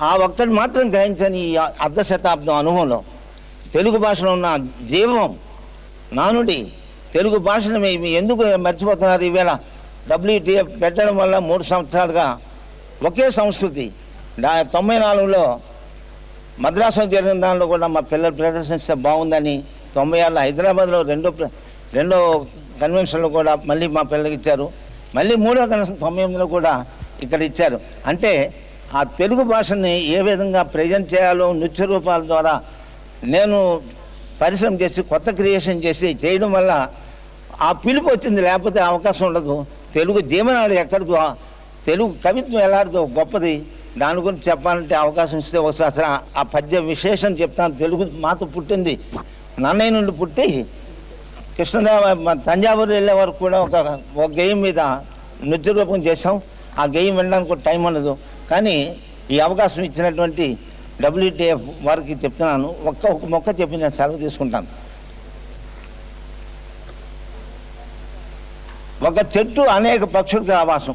Speaker 10: ఆ ఒక్కటి మాత్రం గ్రహించని ఈ అర్ధ శతాబ్దం అనుభవంలో తెలుగు భాషలో ఉన్న జీవం, నానుడి, తెలుగు భాషను ఎందుకు మర్చిపోతున్నారు? ఈవేళ WTF పెట్టడం వల్ల 3 సంవత్సరాలుగా ఒకే సంస్కృతి. 94లో మద్రాసులో జరిగిన దానిలో కూడా మా పిల్లలు ప్రదర్శిస్తే బాగుందని 96లో హైదరాబాద్లో రెండో కన్వెన్షన్లో కూడా మళ్ళీ మా పిల్లలకి ఇచ్చారు. మళ్ళీ 3వ కన్వెన్షన్ 98లో కూడా ఇక్కడ ఇచ్చారు. అంటే ఆ తెలుగు భాషని ఏ విధంగా ప్రజెంట్ చేయాలో నృత్య రూపాల ద్వారా నేను పరిశ్రమ చేసి కొత్త క్రియేషన్ చేసి చేయడం వల్ల ఆ పిలుపు వచ్చింది. లేకపోతే అవకాశం ఉండదు. తెలుగు జీవనాడు ఎక్కడిదో, తెలుగు కవిత్వం ఎలాంటిదో గొప్పది. దాని గురించి చెప్పాలంటే అవకాశం ఇస్తే ఒకసారి ఆ పద్య విశేషం చెప్తాను. తెలుగు మాత పుట్టింది నన్నయ్య నుండి పుట్టి కృష్ణదేవ తంజావూరు వెళ్ళే వరకు కూడా ఒక గేయం మీద నృత్య రూపం చేసాం. ఆ గేయం వినడానికి కూడా టైం ఉండదు. కానీ ఈ అవకాశం ఇచ్చినటువంటి WTF వారికి చెప్తున్నాను. ఒక్క మొక్క చెప్పి నేను సెలవు తీసుకుంటాను. ఒక చెట్టు అనేక పక్షులకు ఆవాసం,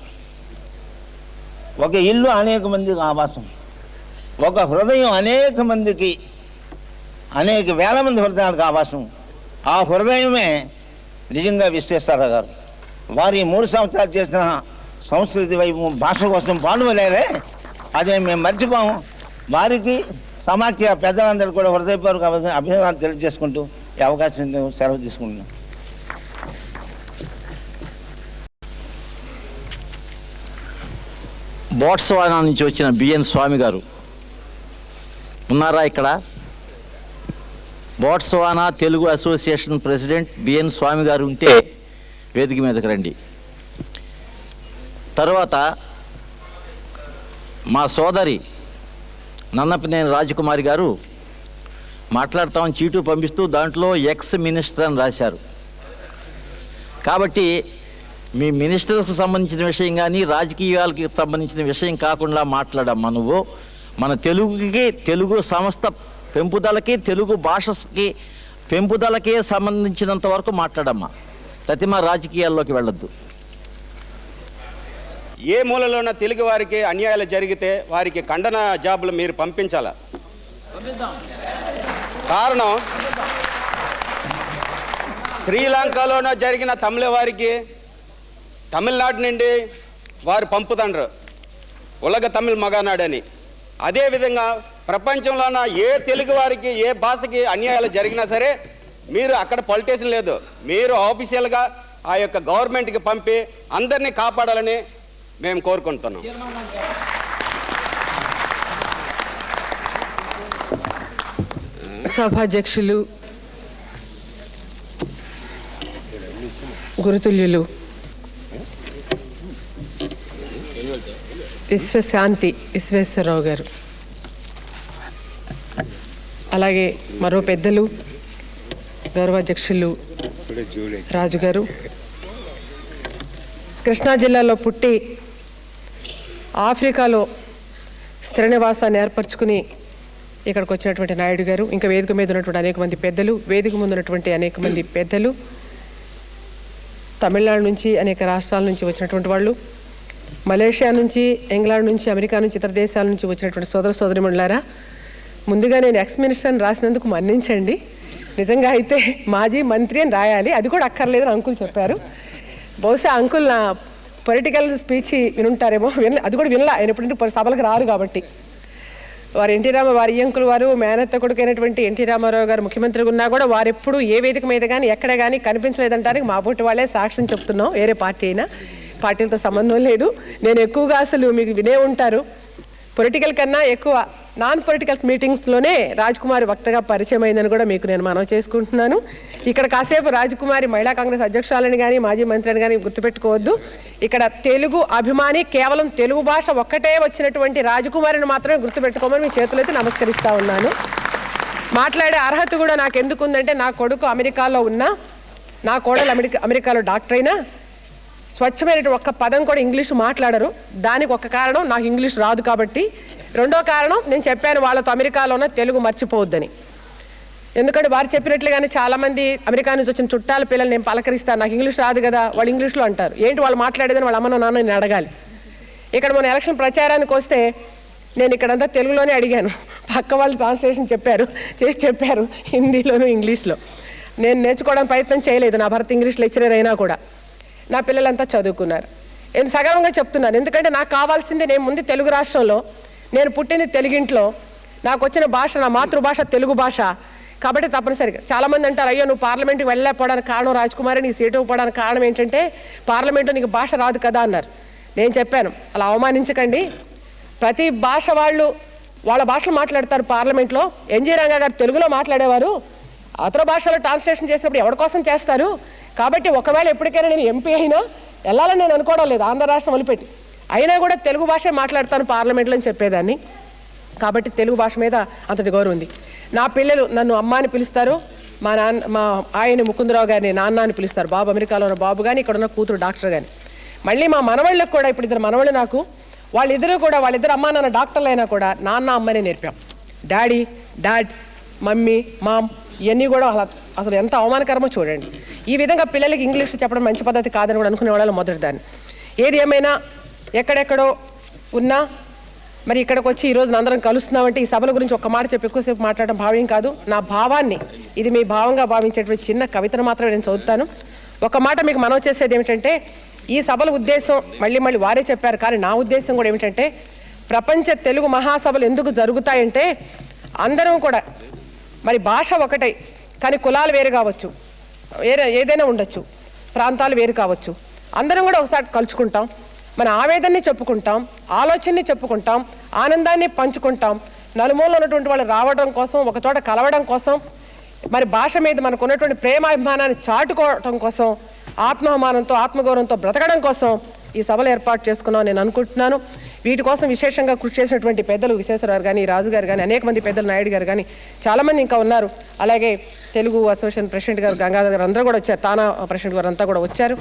Speaker 10: ఒక ఇల్లు అనేక మందికి ఆవాసం, ఒక హృదయం అనేక మందికి, అనేక వేల మంది హృదయాలకు ఆవాసం. ఆ హృదయమే నిజంగా విశ్వేశ్వరరావు గారు. వారు ఈ 3 సంవత్సరాలు చేసిన సంస్కృతి వైపు భాష కోసం పాల్గొలేరే, అదే మేము మర్చిపోము. వారికి సమాఖ్య పెద్దలందరూ కూడా హృదయపూర్వక అభినందనలు తెలియజేసుకుంటూ ఈ అవకాశం సెలవు తీసుకుంటున్నాం.
Speaker 7: బోట్స్వానా నుంచి వచ్చిన బిఎన్ స్వామి గారు ఉన్నారా ఇక్కడ? Botswana Telugu association president B N Swami గారు ఉంటే వేదిక మీదకి రండి. తర్వాత మా సోదరి నన్నపనేని రాజకుమారి గారు మాట్లాడతామని చీటు పంపిస్తూ దాంట్లో ఎక్స్ మినిస్టర్ అని రాశారు. కాబట్టి మీ మినిస్టర్స్కి సంబంధించిన విషయం కానీ రాజకీయాలకి సంబంధించిన విషయం కాకుండా మాట్లాడమ్మా. నువ్వు మన తెలుగుకి, తెలుగు సంస్థ పెంపుదలకి, తెలుగు భాషకి పెంపుదలకే సంబంధించినంత వరకు మాట్లాడమ్మా. ప్రతిమ రాజకీయాల్లోకి వెళ్ళొద్దు.
Speaker 8: ఏ మూలలోన తెలుగు వారికి అన్యాయాలు జరిగితే వారికి ఖండన జాబులు మీరు పంపించాల. కారణం శ్రీలంకలోనో జరిగిన తమిళ వారికి తమిళనాడు నుండి వారు పంపుతండ్రు ఉలగ తమిళ్ మగానాడని. అదేవిధంగా ప్రపంచంలోన ఏ తెలుగు వారికి, ఏ భాషకి అన్యాయాలు జరిగినా సరే మీరు అక్కడ పొలిటీషియన్ లేదు, మీరు ఆఫీషియల్గా ఆ యొక్క గవర్నమెంట్కి పంపి అందరినీ కాపాడాలని మేము కోరుకుంటున్నాం.
Speaker 11: సభాధ్యక్షులు, గురుతుల్యులు, విశ్వశాంతి విశ్వేశ్వరరావు గారు, అలాగే మరో పెద్దలు గౌరవాధ్యక్షులు రాజు గారు, కృష్ణా జిల్లాలో పుట్టి ఆఫ్రికాలో స్థిర నివాసాన్ని ఏర్పరచుకుని ఇక్కడికి వచ్చినటువంటి నాయుడు గారు, ఇంకా వేదిక మీద ఉన్నటువంటి అనేక మంది పెద్దలు, వేదిక ముందు ఉన్నటువంటి అనేక మంది పెద్దలు, తమిళనాడు నుంచి అనేక రాష్ట్రాల నుంచి వచ్చినటువంటి వాళ్ళు, మలేషియా నుంచి, ఇంగ్లాండ్ నుంచి, అమెరికా నుంచి, ఇతర దేశాల నుంచి వచ్చినటువంటి సోదర సోదరిమణులారా, ముందుగా నేను ఎక్స్ మినిస్టర్ అని రాసినందుకు మన్నించండి. నిజంగా అయితే మాజీ మంత్రి అని రాయాలి, అది కూడా అక్కర్లేదని అంకుల్ చెప్పారు. బహుశా అంకుల్ నా పొలిటికల్ స్పీచ్ వినుంటారేమో, అది కూడా వినలా, ఆయన ఎప్పుడంటే సభలకు రారు కాబట్టి. వారు ఎన్టీ రామారావు వారి అంకుల్ వారు మేనత్త కొడుకైనటువంటి ఎన్టీ రామారావు గారు ముఖ్యమంత్రిగా ఉన్నా కూడా వారెప్పుడు ఏ వేదిక మీద కానీ ఎక్కడ కానీ కనిపించలేదంటానికి మా పుట్టి వాళ్ళే సాక్ష్యం చెప్తున్నాం. వేరే పార్టీ అయినా, పార్టీలతో సంబంధం లేదు. నేను ఎక్కువగా అసలు మీకు వినే ఉంటారు, పొలిటికల్ కన్నా ఎక్కువ నాన్ పొలిటికల్ మీటింగ్స్లోనే రాజ్కుమారి వక్తగా పరిచయం అయిందని కూడా మీకు నేను మనవి చేసుకుంటున్నాను. ఇక్కడ కాసేపు రాజ్కుమారి మహిళా కాంగ్రెస్ అధ్యక్షురాలని కానీ మాజీ మంత్రి అని కానీ గుర్తుపెట్టుకోవద్దు. ఇక్కడ తెలుగు అభిమాని, కేవలం తెలుగు భాష ఒక్కటే వచ్చినటువంటి రాజకుమారిని మాత్రమే గుర్తుపెట్టుకోమని మీ చేతులైతే నమస్కరిస్తూ ఉన్నాను. మాట్లాడే అర్హత కూడా నాకు ఎందుకు ఉందంటే, నా కొడుకు అమెరికాలో ఉన్నా, నా కోడలు అమెరికాలో డాక్టర్ అయినా స్వచ్ఛమైన ఒక్క పదం కూడా ఇంగ్లీషు మాట్లాడరు. దానికి ఒక కారణం నాకు ఇంగ్లీష్ రాదు కాబట్టి. రెండో కారణం నేను చెప్పాను వాళ్ళతో అమెరికాలో ఉన్న తెలుగు మర్చిపోవద్దని. ఎందుకంటే వారు చెప్పినట్లుగానే చాలామంది అమెరికా నుంచి వచ్చిన చుట్టాల పిల్లలు నేను పలకరిస్తాను, నాకు ఇంగ్లీష్ రాదు కదా, వాళ్ళు ఇంగ్లీష్లో అంటారు. ఏంటి వాళ్ళు మాట్లాడేదని వాళ్ళ అమ్మ నాన్న నేను అడగాలి. ఇక్కడ మన ఎలక్షన్ ప్రచారానికి వస్తే నేను ఇక్కడంతా తెలుగులోనే అడిగాను, పక్క వాళ్ళు ట్రాన్స్లేషన్ చెప్పారు హిందీలోను ఇంగ్లీష్లో. నేను నేర్చుకోవడానికి ప్రయత్నం చేయలేదు, నా భర్త ఇంగ్లీష్ లెక్చరర్ అయినా కూడా. నా పిల్లలంతా చదువుకున్నారు. నేను సగర్వంగా చెప్తున్నాను, ఎందుకంటే నాకు కావాల్సింది, నేను ముందు తెలుగు రాష్ట్రంలో, నేను పుట్టింది తెలుగింట్లో, నాకు వచ్చిన భాష నా మాతృభాష తెలుగు భాష కాబట్టి తప్పనిసరిగా. చాలామంది అంటారు, అయ్యో నువ్వు పార్లమెంట్కి వెళ్ళలేకపోవడానికి కారణం రాజ్కుమారి, నీకు సీటు ఇవ్వడానికి కారణం ఏంటంటే పార్లమెంట్లో నీకు భాష రాదు కదా అన్నారు. నేను చెప్పాను, అలా అవమానించకండి. ప్రతి భాష వాళ్ళు వాళ్ళ భాషలో మాట్లాడతారు పార్లమెంట్లో. ఎన్జీ రంగా గారు తెలుగులో మాట్లాడేవారు, అతర భాషలో ట్రాన్స్లేషన్ చేసినప్పుడు ఎవరి కోసం చేస్తారు? కాబట్టి ఒకవేళ ఎప్పటికైనా నేను ఎంపీ అయినా వెళ్ళాలని నేను అనుకోవడం లేదు, ఆంధ్ర రాష్ట్రం వదిలిపెట్టి అయినా కూడా తెలుగు భాషే మాట్లాడతాను పార్లమెంట్లో అని చెప్పేదాన్ని. కాబట్టి తెలుగు భాష మీద అంతటి గౌరవం ఉంది. నా పిల్లలు నన్ను అమ్మ అని పిలుస్తారు, మా ఆయన ముకుందరావు గారిని నాన్న అని పిలుస్తారు. బాబు అమెరికాలో ఉన్న బాబు కానీ, ఇక్కడ ఉన్న కూతురు డాక్టర్ కానీ. మళ్ళీ మా మనవాళ్ళకు కూడా, ఇప్పుడు ఇద్దరు మనవాళ్ళు నాకు, వాళ్ళిద్దరు అమ్మ నాన్న డాక్టర్లు అయినా కూడా నాన్న అమ్మనే నేర్పాం. డాడ్, మమ్మీ, మామ్ ఇవన్నీ కూడా అసలు ఎంత అవమానకరమో చూడండి. ఈ విధంగా పిల్లలకి ఇంగ్లీష్ చెప్పడం మంచి పద్ధతి కాదని కూడా అనుకునే వాళ్ళు మొదటి దాన్ని. ఏది ఏమైనా ఎక్కడెక్కడో ఉన్నా మరి ఇక్కడికి వచ్చి ఈరోజు అందరం కలుస్తున్నామంటే ఈ సభల గురించి ఒక్క మాట చెప్పి ఎక్కువసేపు మాట్లాడడం భావ్యం కాదు. నా భావాన్ని, ఇది మీ భావంగా భావించేటువంటి చిన్న కవితను మాత్రమే నేను చదువుతాను. ఒక మాట మీకు మనవి చేసేది ఏమిటంటే, ఈ సభల ఉద్దేశం మళ్ళీ వారే చెప్పారు, కానీ నా ఉద్దేశం కూడా ఏమిటంటే, ప్రపంచ తెలుగు మహాసభలు ఎందుకు జరుగుతాయంటే, అందరం కూడా మరి భాష ఒకటే కానీ కులాలు వేరు కావచ్చు, ఏదైనా ఉండొచ్చు, ప్రాంతాలు వేరు కావచ్చు, అందరం కూడా ఒకసారి కలుసుకుంటాం, మన ఆవేదనని చెప్పుకుంటాం, ఆలోచనని చెప్పుకుంటాం, ఆనందాన్ని పంచుకుంటాం, నలుమూలలో ఉన్నటువంటి వాళ్ళు రావడం కోసం, ఒక చోట కలవడం కోసం, మరి భాష మీద మనకు ఉన్నటువంటి ప్రేమాభిమానాన్ని చాటుకోవడం కోసం, ఆత్మాభిమానంతో ఆత్మగౌరవంతో బ్రతకడం కోసం ఈ సభలు ఏర్పాటు చేసుకున్నాం నేను అనుకుంటున్నాను. వీటి కోసం విశేషంగా కృషి చేసినటువంటి పెద్దలు విశ్వేశ్వరరావు కానీ, రాజు గారు కానీ, అనేక మంది పెద్దలు, నాయుడు గారు కానీ, చాలామంది ఇంకా ఉన్నారు. అలాగే తెలుగు అసోసియేషన్ ప్రెసిడెంట్ గారు గంగాధర్ గారు అందరూ కూడా వచ్చారు, తానా ప్రెసిడెంట్ గారు అంతా కూడా వచ్చారు.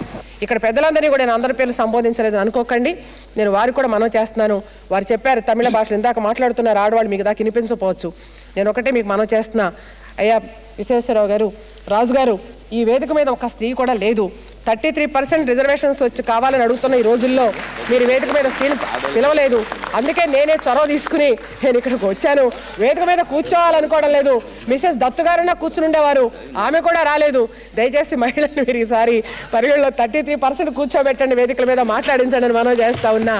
Speaker 11: ఇక్కడ పెద్దలందరినీ కూడా నేను అందరి పేర్లు సంబోధించలేదు అనుకోకండి, నేను వారికి కూడా మనం చేస్తున్నాను. వారు చెప్పారు తమిళ భాషలో, ఇందాక మాట్లాడుతున్నారు ఆడవాళ్ళు, మీకు దాకా వినిపించకపోవచ్చు. నేను ఒకటే మీకు మనం చేస్తున్నా, అయ్యా విశ్వేశ్వరరావు గారు, రాజు గారు, ఈ వేదిక మీద ఒక స్త్రీ కూడా లేదు. 33% రిజర్వేషన్స్ వచ్చి కావాలని అడుగుతున్న ఈ రోజుల్లో మీరు వేదిక మీద స్త్రీలు పిలవలేదు. అందుకే నేనే చొరవ తీసుకుని నేను ఇక్కడికి వచ్చాను. వేదిక మీద కూర్చోవాలనుకోవడం లేదు. మిసెస్ దత్తు గారున్నా కూర్చుని ఉండేవారు, ఆమె కూడా రాలేదు. దయచేసి మహిళలను మీరు ఈసారి పరిగణలో 33% కూర్చోబెట్టండి, వేదికల మీద మాట్లాడించండి అని మనం చేస్తూ ఉన్నా.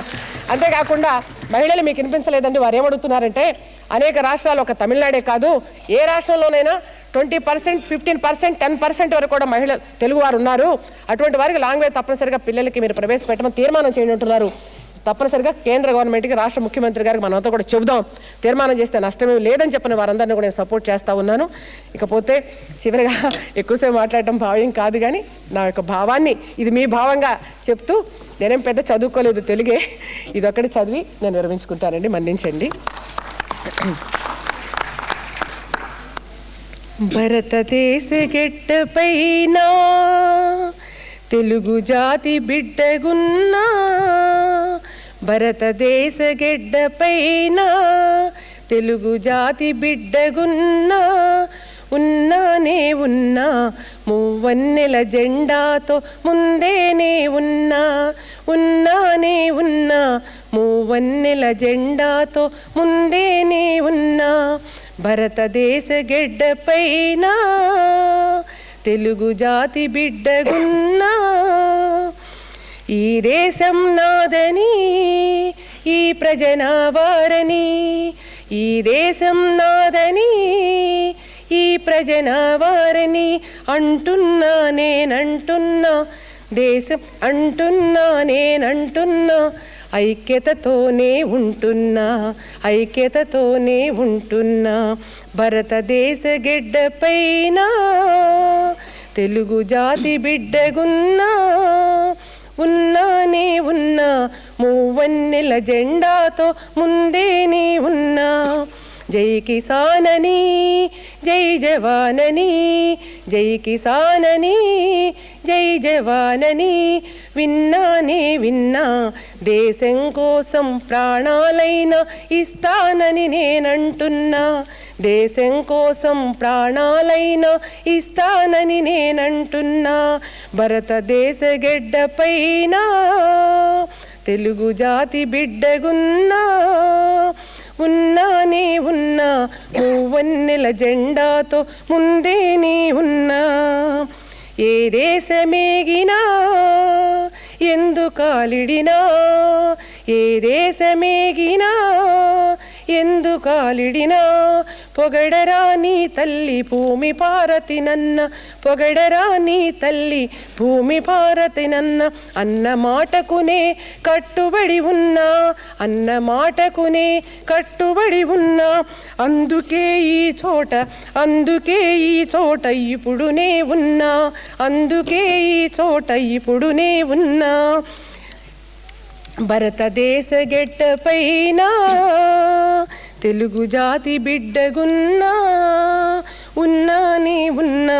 Speaker 11: అంతేకాకుండా మహిళలు మీకు వినిపించలేదండి, వారు ఏమడుగుతున్నారంటే అనేక రాష్ట్రాలు, ఒక తమిళనాడే కాదు, ఏ రాష్ట్రంలోనైనా 20%, 15%, 10% వరకు కూడా మహిళలు తెలుగువారు ఉన్నారు. అటువంటి వారికి లాంగ్వేజ్ తప్పనిసరిగా పిల్లలకి మీరు ప్రవేశపెట్టమని తీర్మానం చేయండి అంటున్నారు. తప్పనిసరిగా కేంద్ర గవర్నమెంట్కి, రాష్ట్ర ముఖ్యమంత్రి గారికి మనతో కూడా చెబుదాం, తీర్మానం చేస్తే నష్టమేమి లేదని చెప్పిన వారందరినీ కూడా నేను సపోర్ట్ చేస్తూ ఉన్నాను. ఇకపోతే చివరిగా ఎక్కువసేపు మాట్లాడటం భావ్యం కాదు, కానీ నా యొక్క భావాన్ని ఇది మీ భావంగా చెప్తూ, నేనేం పెద్ద చదువుకోలేదు, తెలుగే, ఇదొక్కటి చదివి నేను విరమించుకుంటానండి, మన్నించండి. భారతదేశ గెడ్డపైన తెలుగు జాతి బిడ్డగున్నా, భారతదేశ గెడ్డపైన తెలుగు జాతి బిడ్డగున్నా, ఉన్నానే ఉన్నా మూవన్నెల జెండాతో ముందేనే ఉన్నా, ఉన్నానే ఉన్నా మూవన్నెల జెండాతో ముందేనే ఉన్నా, భారతదేశ గెడ్డపైన తెలుగు జాతి బిడ్డగున్నా. ఈ దేశం నాదని, ఈ ప్రజన వారని, ఈ దేశం నాదని, ఈ ప్రజన వారని అంటున్నా నేనంటున్నా, దేశం అంటున్నా నేనంటున్నా, ఐక్యతతోనే ఉంటున్నా, ఐక్యతతోనే ఉంటున్నా, భారతదేశ గెడ్డపైన తెలుగు జాతి బిడ్డగున్నా, ఉన్నానే ఉన్నా మూవన్నెల జెండాతో ముందేనే ఉన్నా, జై కిసానని జై జవానని, జై కిసానని జై జవానని, విన్నానే విన్నా దేశం కోసం ప్రాణాలైనా ఇస్తానని నేనంటున్నా, దేశం కోసం ప్రాణాలైనా ఇస్తానని నేనంటున్నా, భారతదేశ గెడ్డపైన తెలుగు జాతి బిడ్డగున్నా, ఉన్నానే ఉన్నా మూవన్నెల జెండాతో ముందేనే ఉన్నా, ఏ దేశమేగినా ఎందుకాలిడినా, ఏ దేశమేగినా ఎందుకాలిడినా, పొగడరా నీ తల్లి భూమి భారతి నన్న, పొగడరా నీ తల్లి భూమి భారతి నన్న, అన్న మాటకునే కట్టుబడి ఉన్నా, అన్న మాటకునే కట్టుబడి ఉన్నా, అందుకే ఈ చోట, అందుకే ఈ చోట ఇప్పుడునే ఉన్నా, అందుకే ఈ చోట ఇప్పుడునే ఉన్నా, భారతదేశ గెడ్డపైన తెలుగు జాతి బిడ్డగున్నా, ఉన్నానే ఉన్నా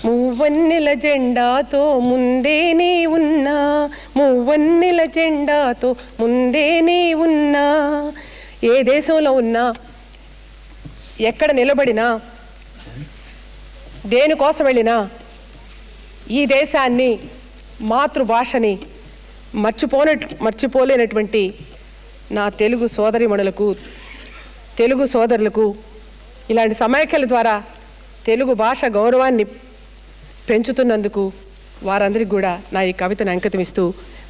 Speaker 11: మూవన్నెల జెండాతో ముందేనే ఉన్నా, మూవన్నెల జెండాతో ముందేనే ఉన్నా. ఏ దేశంలో ఉన్నా, ఎక్కడ నిలబడినా, దేనికోసం వెళ్ళినా ఈ దేశాన్ని, మాతృభాషని మర్చిపోలేనటువంటి నా తెలుగు సోదరిమణులకు, తెలుగు సోదరులకు ఇలాంటి సమైక్యల ద్వారా తెలుగు భాష గౌరవాన్ని పెంచుతున్నందుకు వారందరికీ కూడా నా ఈ కవితను అంకితమిస్తూ,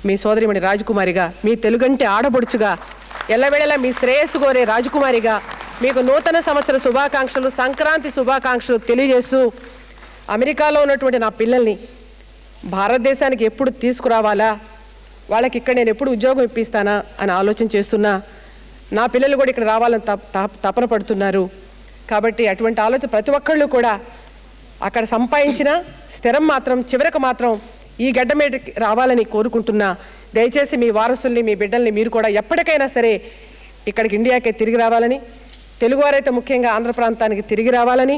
Speaker 11: మీ సోదరిమణి రాజకుమారిగా, మీ తెలుగంటి ఆడపడుచుగా, ఎల్లవేళలా మీ శ్రేయస్సు కోరే రాజకుమారిగా మీకు నూతన సంవత్సర శుభాకాంక్షలు, సంక్రాంతి శుభాకాంక్షలు తెలియజేస్తూ, అమెరికాలో ఉన్నటువంటి నా పిల్లల్ని భారతదేశానికి ఎప్పుడు తీసుకురావాలా, వాళ్ళకి ఇక్కడ నేను ఎప్పుడు ఉద్యోగం ఇప్పిస్తానా అని ఆలోచన చేస్తున్నా. నా పిల్లలు కూడా ఇక్కడ రావాలని తపన పడుతున్నారు. కాబట్టి అటువంటి ఆలోచన ప్రతి ఒక్కళ్ళు కూడా అక్కడ సంపాదించిన స్థిరం మాత్రం చివరకు మాత్రం ఈ గడ్డ మీదకి రావాలని కోరుకుంటున్నా. దయచేసి మీ వారసుల్ని, మీ బిడ్డల్ని మీరు కూడా ఎప్పటికైనా సరే ఇక్కడికి ఇండియాకే తిరిగి రావాలని, తెలుగువారైతే ముఖ్యంగా ఆంధ్ర ప్రాంతానికి తిరిగి రావాలని,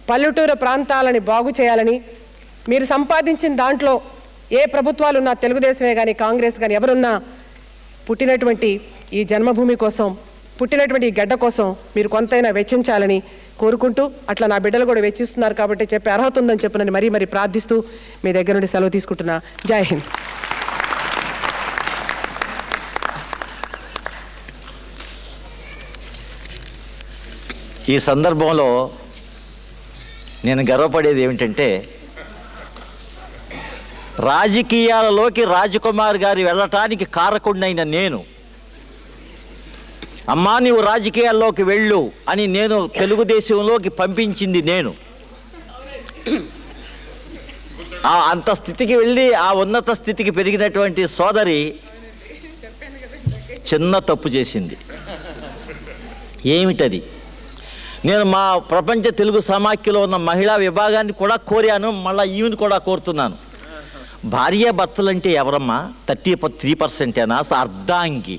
Speaker 11: పల్లెటూరు ప్రాంతాలని బాగు చేయాలని, మీరు సంపాదించిన దాంట్లో ఏ ప్రభుత్వాలున్నా, తెలుగుదేశమే కానీ కాంగ్రెస్ కానీ ఎవరున్నా, పుట్టినటువంటి ఈ జన్మభూమి కోసం, పుట్టినటువంటి ఈ గడ్డ కోసం మీరు కొంతైనా వెచ్చించాలని కోరుకుంటూ, అట్లా నా బిడ్డలు కూడా వెచ్చిస్తున్నారు కాబట్టి చెప్పే అర్హత ఉందని చెప్పనని మరీ ప్రార్థిస్తూ మీ దగ్గర నుండి సెలవు తీసుకుంటున్నా. జై హింద్.
Speaker 7: ఈ సందర్భంలో నేను గర్వపడేది ఏమిటంటే, రాజకీయాలలోకి రాజకుమార్ గారి వెళ్ళటానికి కారకుడినైన నేను, అమ్మా నీవు రాజకీయాల్లోకి వెళ్ళు అని నేను తెలుగుదేశంలోకి పంపించింది నేను. అంత స్థితికి వెళ్ళి ఆ ఉన్నత స్థితికి పెరిగినటువంటి సోదరి చిన్న తప్పు చేసింది. ఏమిటది? నేను మా ప్రపంచ తెలుగు సమాఖ్యలో ఉన్న మహిళా విభాగాన్ని కూడా కోరాను, మళ్ళీ ఈమెను కూడా కోరుతున్నాను. భార్యాభర్తలంటే ఎవరమ్మా? 33%ఏనా? అర్ధాంగి.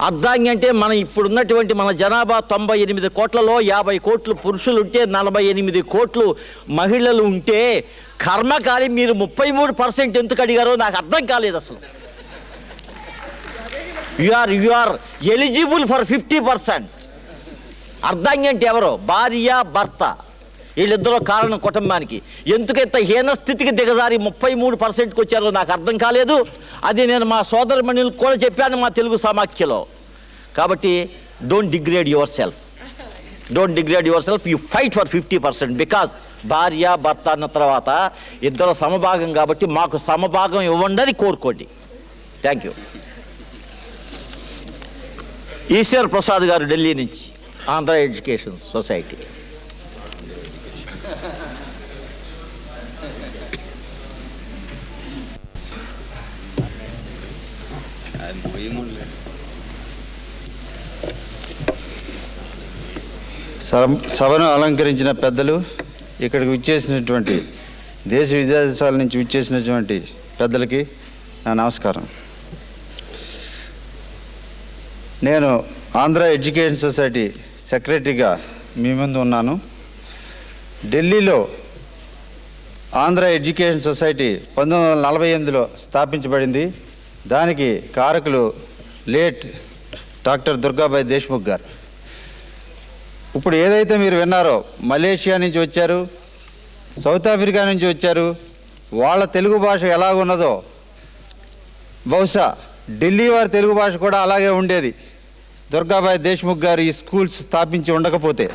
Speaker 7: అర్ధాంగి అంటే మన ఇప్పుడున్నటువంటి మన జనాభా 98 కోట్లలో 50 కోట్లు పురుషులు ఉంటే 48 కోట్లు మహిళలు ఉంటే కర్మకాలి మీరు 33% ఎందుకు అడిగారో నాకు అర్థం కాలేదు అసలు. You are eligible for 50%. అర్ధాంగి అంటే ఎవరో? భార్య భర్త, వీళ్ళిద్దరూ కారణం కుటుంబానికి. ఎందుకంత హీన స్థితికి దిగజారి 33%కి వచ్చారో నాకు అర్థం కాలేదు. అది నేను మా సోదరమణులకు కూడా చెప్పాను మా తెలుగు సమాఖ్యలో. కాబట్టి don't degrade your self, you fight for 50%. Because భార్య భర్త అన్న తర్వాత ఇద్దరు సమభాగం కాబట్టి మాకు సమభాగం ఇవ్వండి అని కోరుకోండి. Thank you. ఈశ్వర్ ప్రసాద్ గారు, ఢిల్లీ నుంచి, ఆంధ్ర ఎడ్యుకేషన్ సొసైటీ.
Speaker 12: సభను అలంకరించిన పెద్దలు, ఇక్కడికి విచ్చేసినటువంటి దేశ విదేశాల నుంచి విచ్చేసినటువంటి పెద్దలకి నా నమస్కారం. నేను ఆంధ్ర ఎడ్యుకేషన్ సొసైటీ సెక్రటరీగా మీ ముందు ఉన్నాను. ఢిల్లీలో ఆంధ్ర ఎడ్యుకేషన్ సొసైటీ 1948లో స్థాపించబడింది. దానికి కారకులు లేట్ డాక్టర్ దుర్గాబాయి దేశ్ముఖ్ గారు. ఇప్పుడు ఏదైతే మీరు విన్నారో, మలేషియా నుంచి వచ్చారు, సౌత్ ఆఫ్రికా నుంచి వచ్చారు, వాళ్ళ తెలుగు భాష ఎలాగున్నదో బహుశా ఢిల్లీ వారి తెలుగు భాష కూడా అలాగే ఉండేది దుర్గాబాయి దేశ్ముఖ్ గారు ఈ స్కూల్స్ స్థాపించి ఉండకపోతే.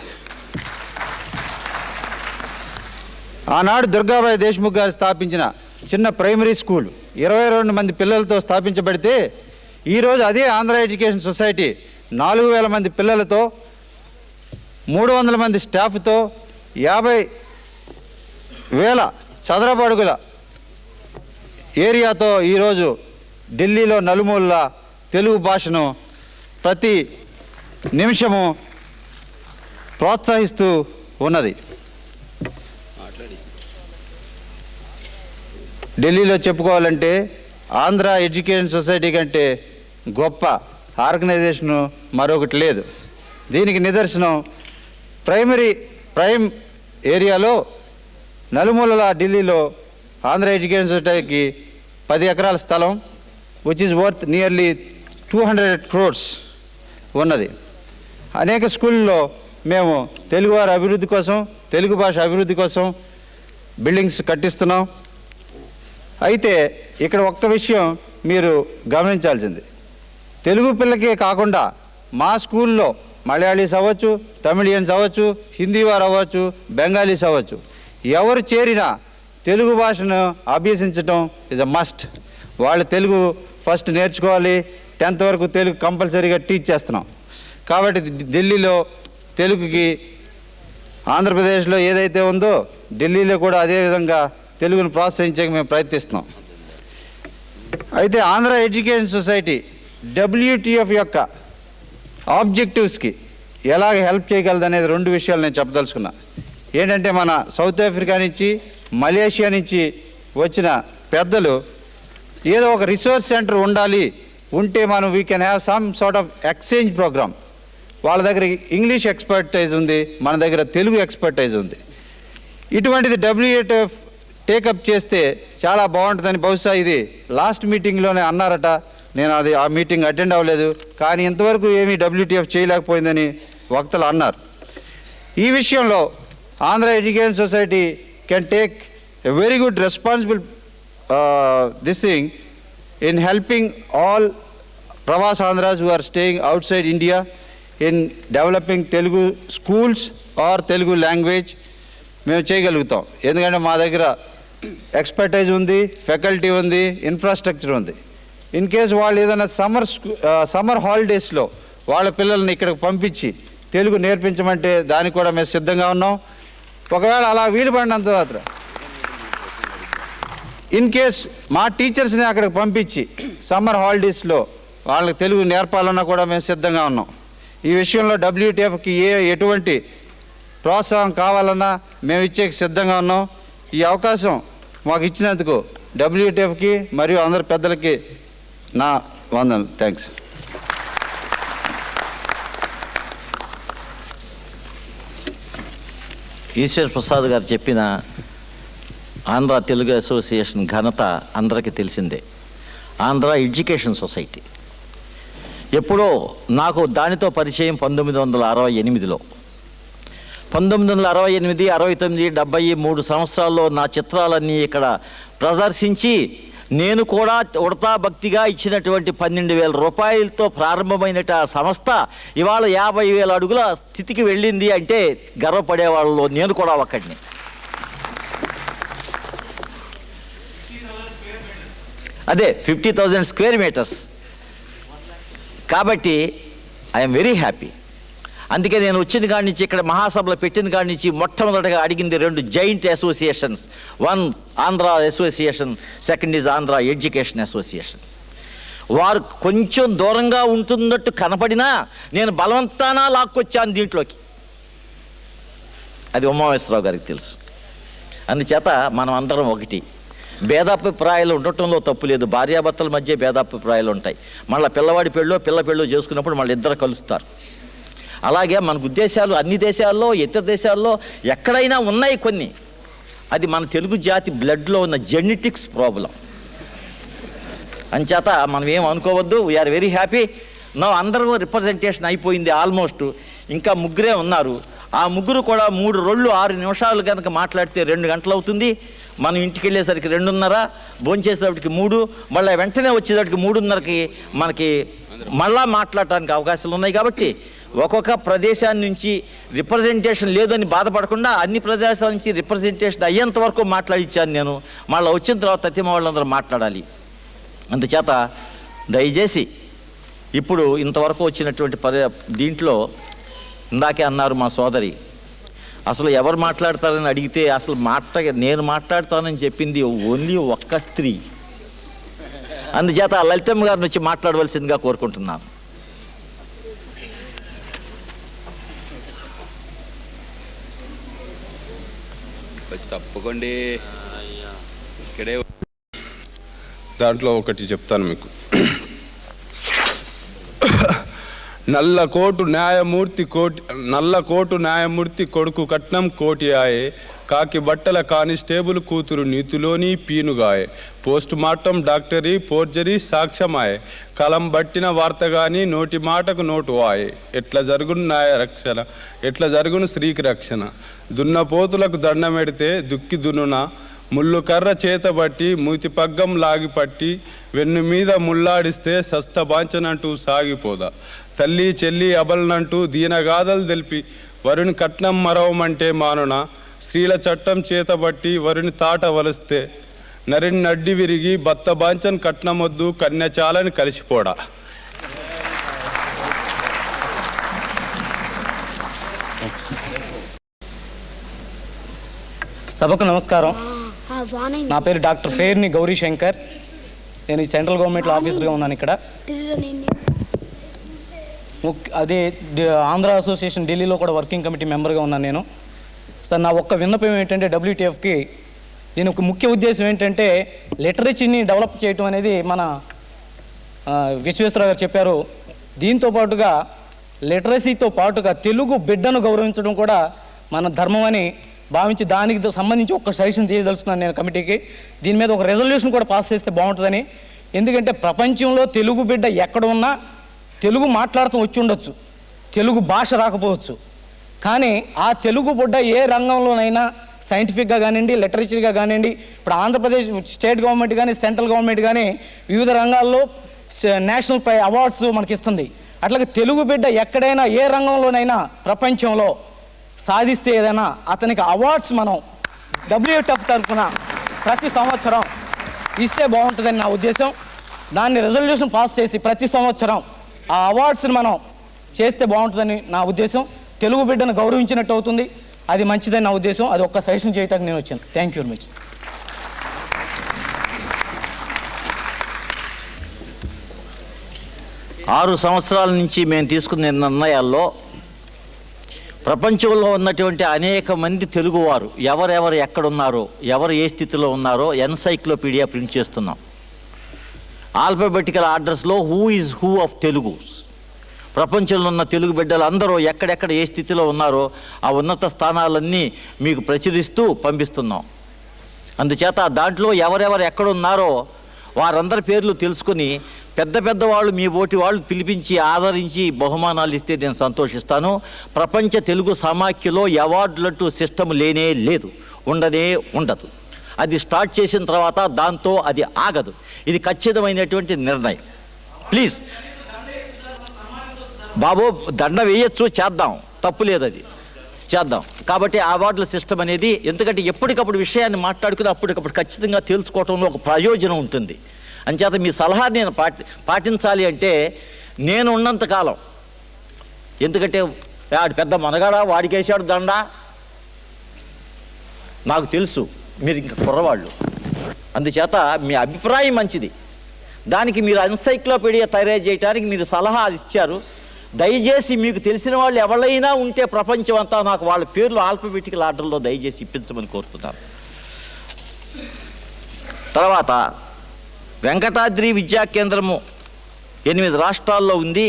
Speaker 12: ఆనాడు దుర్గాబాయి దేశ్ముఖ్ గారు స్థాపించిన చిన్న ప్రైమరీ స్కూల్ 22 మంది పిల్లలతో స్థాపించబడితే, ఈరోజు అదే ఆంధ్ర ఎడ్యుకేషన్ సొసైటీ 4000 మంది పిల్లలతో, 300 మంది స్టాఫ్తో, 50,000 చదరపు అడుగుల ఏరియాతో ఈరోజు ఢిల్లీలో నలుమూలల తెలుగు భాషను ప్రతి నిమిషము ప్రోత్సహిస్తూ ఉన్నది. ఢిల్లీలో చెప్పుకోవాలంటే ఆంధ్ర ఎడ్యుకేషన్ సొసైటీ కంటే గొప్ప ఆర్గనైజేషను మరొకటి లేదు. దీనికి నిదర్శనం ప్రైమ్ ఏరియాలో నలుమూలల ఢిల్లీలో ఆంధ్ర ఎడ్యుకేషన్ సొసైటీకి 10 ఎకరాల స్థలం, which is worth nearly 200 crores ఉన్నది. అనేక స్కూళ్ళలో మేము తెలుగువారి అభివృద్ధి కోసం, తెలుగు భాష అభివృద్ధి కోసం బిల్డింగ్స్ కట్టిస్తున్నాం. అయితే ఇక్కడ ఒక్క విషయం మీరు గమనించాల్సింది, తెలుగు పిల్లకే కాకుండా మా స్కూల్లో మలయాళీస్ అవ్వచ్చు, తమిళియన్స్ అవ్వచ్చు, హిందీ వారు అవ్వచ్చు, బెంగాలీస్ అవ్వచ్చు, ఎవరు చేరినా తెలుగు భాషను అభ్యసించడం ఇస్ అ మస్ట్. వాళ్ళు తెలుగు ఫస్ట్ నేర్చుకోవాలి. 10th వరకు తెలుగు కంపల్సరీగా టీచ్ చేస్తున్నాం. కాబట్టి ఢిల్లీలో తెలుగుకి ఆంధ్రప్రదేశ్లో ఏదైతే ఉందో ఢిల్లీలో కూడా అదేవిధంగా తెలుగును ప్రోత్సహించక మేము ప్రయత్నిస్తున్నాం. అయితే ఆంధ్ర ఎడ్యుకేషన్ సొసైటీ WTF యొక్క ఆబ్జెక్టివ్స్కి ఎలాగ హెల్ప్ చేయగలదు అనేది 2 విషయాలు నేను చెప్పదలుచుకున్నా. ఏంటంటే మన సౌత్ ఆఫ్రికా నుంచి మలేషియా నుంచి వచ్చిన పెద్దలు ఏదో ఒక రిసోర్స్ సెంటర్ ఉండాలి, ఉంటే మనం we can have some sort of exchange programme. వాళ్ళ దగ్గర ఇంగ్లీష్ ఎక్స్పర్టైజ్ ఉంది, మన దగ్గర తెలుగు ఎక్స్పర్టైజ్ ఉంది. ఇటువంటిది WTF టేకప్ చేస్తే చాలా బాగుంటుందని బహుశా ఇది లాస్ట్ మీటింగ్లోనే అన్నారట. నేను ఆ మీటింగ్ అటెండ్ అవ్వలేదు, కానీ ఇంతవరకు ఏమీ WTF చేయలేకపోయిందని వక్తలు అన్నారు. ఈ విషయంలో Andhra education society can take a very good responsible this thing in helping all Pravas Andhras who are staying outside India in developing Telugu schools or Telugu language. మేము చేయగలుగుతాం, ఎందుకంటే మా దగ్గర ఎక్స్పర్టైజ్ ఉంది, ఫ్యాకల్టీ ఉంది, ఇన్ఫ్రాస్ట్రక్చర్ ఉంది. ఇన్ కేస్ వాళ్ళు ఏదైనా సమ్మర్ హాలిడేస్లో వాళ్ళ పిల్లల్ని ఇక్కడికి పంపించి తెలుగు నేర్పించమంటే దానికి కూడా మేము సిద్ధంగా ఉన్నాం. ఒకవేళ అలా వీలు పడినంత మాత్రం ఇన్ కేస్ మా టీచర్స్ని అక్కడికి పంపించి సమ్మర్ హాలిడేస్లో వాళ్ళకి తెలుగు నేర్పాలన్నా కూడా మేము సిద్ధంగా ఉన్నాం. ఈ విషయంలో WTFకి ఎటువంటి ప్రోత్సాహం కావాలన్నా మేము ఇచ్చేకి సిద్ధంగా ఉన్నాం. ఈ అవకాశం మాకు ఇచ్చినందుకు WTFకి మరియు అందరి పెద్దలకి నా వందనలు. థ్యాంక్స్.
Speaker 7: ఈశ్వర్ ప్రసాద్ గారు చెప్పిన ఆంధ్ర తెలుగు అసోసియేషన్ ఘనత అందరికీ తెలిసిందే. ఆంధ్ర ఎడ్యుకేషన్ సొసైటీ ఎప్పుడో నాకు దానితో పరిచయం 1968లో. 1968, 69, 70, 3 సంవత్సరాల్లో నా చిత్రాలన్నీ ఇక్కడ ప్రదర్శించి నేను కూడా ఉడతా భక్తిగా ఇచ్చినటువంటి 12,000 రూపాయలతో ప్రారంభమైన ఆ సంస్థ ఇవాళ 50,000 అడుగుల స్థితికి వెళ్ళింది అంటే గర్వపడే వాళ్ళలో నేను కూడా ఒకడిని. అదే 50,000 స్క్వేర్ మీటర్స్. కాబట్టి ఐఎమ్ వెరీ హ్యాపీ. అందుకే నేను వచ్చిన కాడి నుంచి ఇక్కడ మహాసభలో పెట్టిన కాడి నుంచి మొట్టమొదటిగా అడిగింది 2 joint associations. 1 Andhra association, second is Andhra education association. వారు కొంచెం దూరంగా ఉంటున్నట్టు కనపడినా నేను బలవంతానా లాక్కొచ్చాను దీంట్లోకి. అది ఉమామేశ్వరరావు గారికి తెలుసు. అందుచేత మనం అందరం ఒకటి. భేదాభిప్రాయాలు ఉండటంలో తప్పు లేదు. భార్యాభర్తల మధ్య భేదాభిప్రాయాలు ఉంటాయి. మళ్ళీ పిల్లవాడి పెళ్ళో పిల్ల పెళ్ళో చేసుకున్నప్పుడు మళ్ళీ ఇద్దరు కలుస్తారు. అలాగే మనకు ఉద్దేశాలు అన్ని దేశాల్లో, ఇతర దేశాల్లో ఎక్కడైనా ఉన్నాయి కొన్ని. అది మన తెలుగు జాతి బ్లడ్లో ఉన్న జెనెటిక్స్ ప్రాబ్లం. అంచేత మనం ఏం అనుకోవద్దు. We are very happy. నా అందరూ రిప్రజెంటేషన్ అయిపోయింది ఆల్మోస్ట్. ఇంకా 3 ఉన్నారు. ఆ 3 కూడా 3 రోళ్ళు 6 నిమిషాలు కనుక మాట్లాడితే 2 గంటలు అవుతుంది. మనం ఇంటికి వెళ్ళేసరికి 2:30, భోంచేసేటప్పటికి 3, మళ్ళీ వెంటనే వచ్చేటప్పటికి 3:30కి మనకి మళ్ళా మాట్లాడటానికి అవకాశాలు ఉన్నాయి. కాబట్టి ఒక్కొక్క ప్రదేశాన్ని నుంచి రిప్రజెంటేషన్ లేదని బాధపడకుండా అన్ని ప్రదేశాల నుంచి రిప్రజెంటేషన్ అయ్యేంత వరకు మాట్లాడిచ్చాను నేను. మళ్ళీ వచ్చిన తర్వాత తతిమ వాళ్ళందరూ మాట్లాడాలి. అందుచేత దయచేసి ఇప్పుడు ఇంతవరకు వచ్చినటువంటి దీంట్లో ఇందాకే అన్నారు మా సోదరి, అసలు ఎవరు మాట్లాడతారని అడిగితే అసలు నేను మాట్లాడతానని చెప్పింది ఓన్లీ ఒక్క స్త్రీ. అందుచేత లలితమ్మ గారిని వచ్చి మాట్లాడవలసిందిగా కోరుకుంటున్నాను.
Speaker 13: తప్పకండి. ఇక్కడే దాంట్లో ఒకటి చెప్తాను మీకు. నల్లకోటు న్యాయమూర్తి కొడుకు కట్నం కోటి ఆయే, కాకి బట్టల కానిస్టేబుల్ కూతురు నీతిలోని పీనుగాయే, పోస్ట్ మార్టం డాక్టరీ ఫోర్జరీ సాక్ష్యమాయే, కలం బట్టిన వార్త గాని నోటి మాటకు నోటు ఆయే, ఎట్లా జరుగును న్యాయ రక్షణ, ఎట్లా జరుగును స్త్రీకి రక్షణ, దున్నపోతులకు దండమెడితే దుక్కి దున్నున, ముళ్ళు కర్ర చేతబట్టి మూతి పగ్గం లాగిపట్టి, వెన్ను మీద ముల్లాడిస్తే సస్తబాంచనంటూ సాగిపోదా, తల్లి చెల్లి అబలనంటూ దీనగాథలు తెలిపి వరుని కట్నం మరవమంటే మానున, స్త్రీల చట్టం చేతబట్టి వరుని తాట వలిస్తే నరిని నడ్డి విరిగి బత్త బాంచన్ కట్నమొద్దు కన్యచాలని కలిసిపోడా.
Speaker 14: సభకు నమస్కారం. నా పేరు డాక్టర్ పేర్ని గౌరీ శంకర్. నేను ఈ సెంట్రల్ గవర్నమెంట్లో ఆఫీసర్గా ఉన్నాను ఇక్కడ. అదే ఆంధ్ర అసోసియేషన్ ఢిల్లీలో కూడా వర్కింగ్ కమిటీ మెంబర్గా ఉన్నాను నేను. సార్, నా ఒక్క విన్నపం ఏంటంటే WTFకి దీని ఒక ముఖ్య ఉద్దేశం ఏంటంటే లిటరేచర్ని డెవలప్ చేయటం అనేది మన విశ్వేశ్వరరావు గారు చెప్పారు. దీంతో పాటుగా లిటరసీతో పాటుగా తెలుగు బిడ్డను గౌరవించడం కూడా మన ధర్మం అని భావించి దానికి సంబంధించి ఒక సజెషన్ చేయదలుచుకున్నాను నేను కమిటీకి. దీని మీద ఒక రెజల్యూషన్ కూడా పాస్ చేస్తే బాగుంటుందని. ఎందుకంటే ప్రపంచంలో తెలుగు బిడ్డ ఎక్కడ ఉన్నా తెలుగు మాట్లాడుతూ వచ్చి ఉండొచ్చు, తెలుగు భాష రాకపోవచ్చు, కానీ ఆ తెలుగు బిడ్డ ఏ రంగంలోనైనా సైంటిఫిక్గా కానివ్వండి, లిటరేచర్గా కానివ్వండి, ఇప్పుడు ఆంధ్రప్రదేశ్ స్టేట్ గవర్నమెంట్ కానీ సెంట్రల్ గవర్నమెంట్ కానీ వివిధ రంగాల్లో నేషనల్ అవార్డ్స్ మనకి ఇస్తుంది. అట్లాగే తెలుగు బిడ్డ ఎక్కడైనా ఏ రంగంలోనైనా ప్రపంచంలో సాధిస్తే ఏదైనా అతనికి అవార్డ్స్ మనం WTF తరఫున ప్రతి సంవత్సరం ఇస్తే బాగుంటుందని నా ఉద్దేశం. దాన్ని రెజల్యూషన్ పాస్ చేసి ప్రతి సంవత్సరం ఆ అవార్డ్స్ని మనం చేస్తే బాగుంటుందని నా ఉద్దేశం. తెలుగు బిడ్డను గౌరవించినట్టు అవుతుంది, అది మంచిదని నా ఉద్దేశం. అది ఒక్క సజెషన్ చేయడానికి నేను వచ్చాను. Thank you very much.
Speaker 7: ఆరు సంవత్సరాల నుంచి మేము తీసుకున్న నిర్ణయాల్లో ప్రపంచంలో ఉన్నటువంటి అనేక మంది తెలుగువారు ఎవరెవరు ఎక్కడున్నారో, ఎవరు ఏ స్థితిలో ఉన్నారో ఎన్సైక్లోపీడియా ప్రింట్ చేస్తున్నాం. ఆల్ఫాబెటికల్ ఆర్డర్స్లో who is who of Telugu, ప్రపంచంలో ఉన్న తెలుగు బిడ్డలు అందరూ ఎక్కడెక్కడ ఏ స్థితిలో ఉన్నారో ఆ ఉన్నత స్థానాలన్నీ మీకు ప్రచురిస్తూ పంపిస్తున్నాం. అందుచేత దాంట్లో ఎవరెవరు ఎక్కడున్నారో వారందరి పేర్లు తెలుసుకుని పెద్ద పెద్దవాళ్ళు మీ ఓటి వాళ్ళు పిలిపించి ఆదరించి బహుమానాలు ఇస్తే నేను సంతోషిస్తాను. ప్రపంచ తెలుగు సమాఖ్యలో అవార్డులంటూ సిస్టమ్ లేనే లేదు, ఉండనే ఉండదు. అది స్టార్ట్ చేసిన తర్వాత దాంతో అది ఆగదు. ఇది ఖచ్చితమైనటువంటి నిర్ణయం. ప్లీజ్ బాబు, దండ వేయచ్చు, చేద్దాం, తప్పు లేదు, అది చేద్దాం. కాబట్టి అవార్డుల సిస్టమ్ అనేది, ఎందుకంటే ఎప్పటికప్పుడు విషయాన్ని మాట్లాడుకుని అప్పటికప్పుడు ఖచ్చితంగా తెలుసుకోవడంలో ఒక ప్రయోజనం ఉంటుంది. అంచేత మీ సలహా నేను పాటించాలి అంటే నేను ఉన్నంతకాలం, ఎందుకంటే వాడు పెద్ద మనగాడా, వాడికేసాడు దండ, నాకు తెలుసు, మీరు ఇంకా కుర్రవాళ్ళు. అందుచేత మీ అభిప్రాయం మంచిది, దానికి మీరు ఎన్సైక్లోపీడియా తయారు చేయడానికి మీరు సలహా ఇచ్చారు. దయచేసి మీకు తెలిసిన వాళ్ళు ఎవరైనా ఉంటే ప్రపంచం అంతా నాకు వాళ్ళ పేర్లు ఆల్ఫాబెటికల్ ఆర్డర్లో దయచేసి ఇప్పించమని కోరుతున్నాను. తర్వాత వెంకటాద్రి విద్యా కేంద్రము 8 రాష్ట్రాల్లో ఉంది.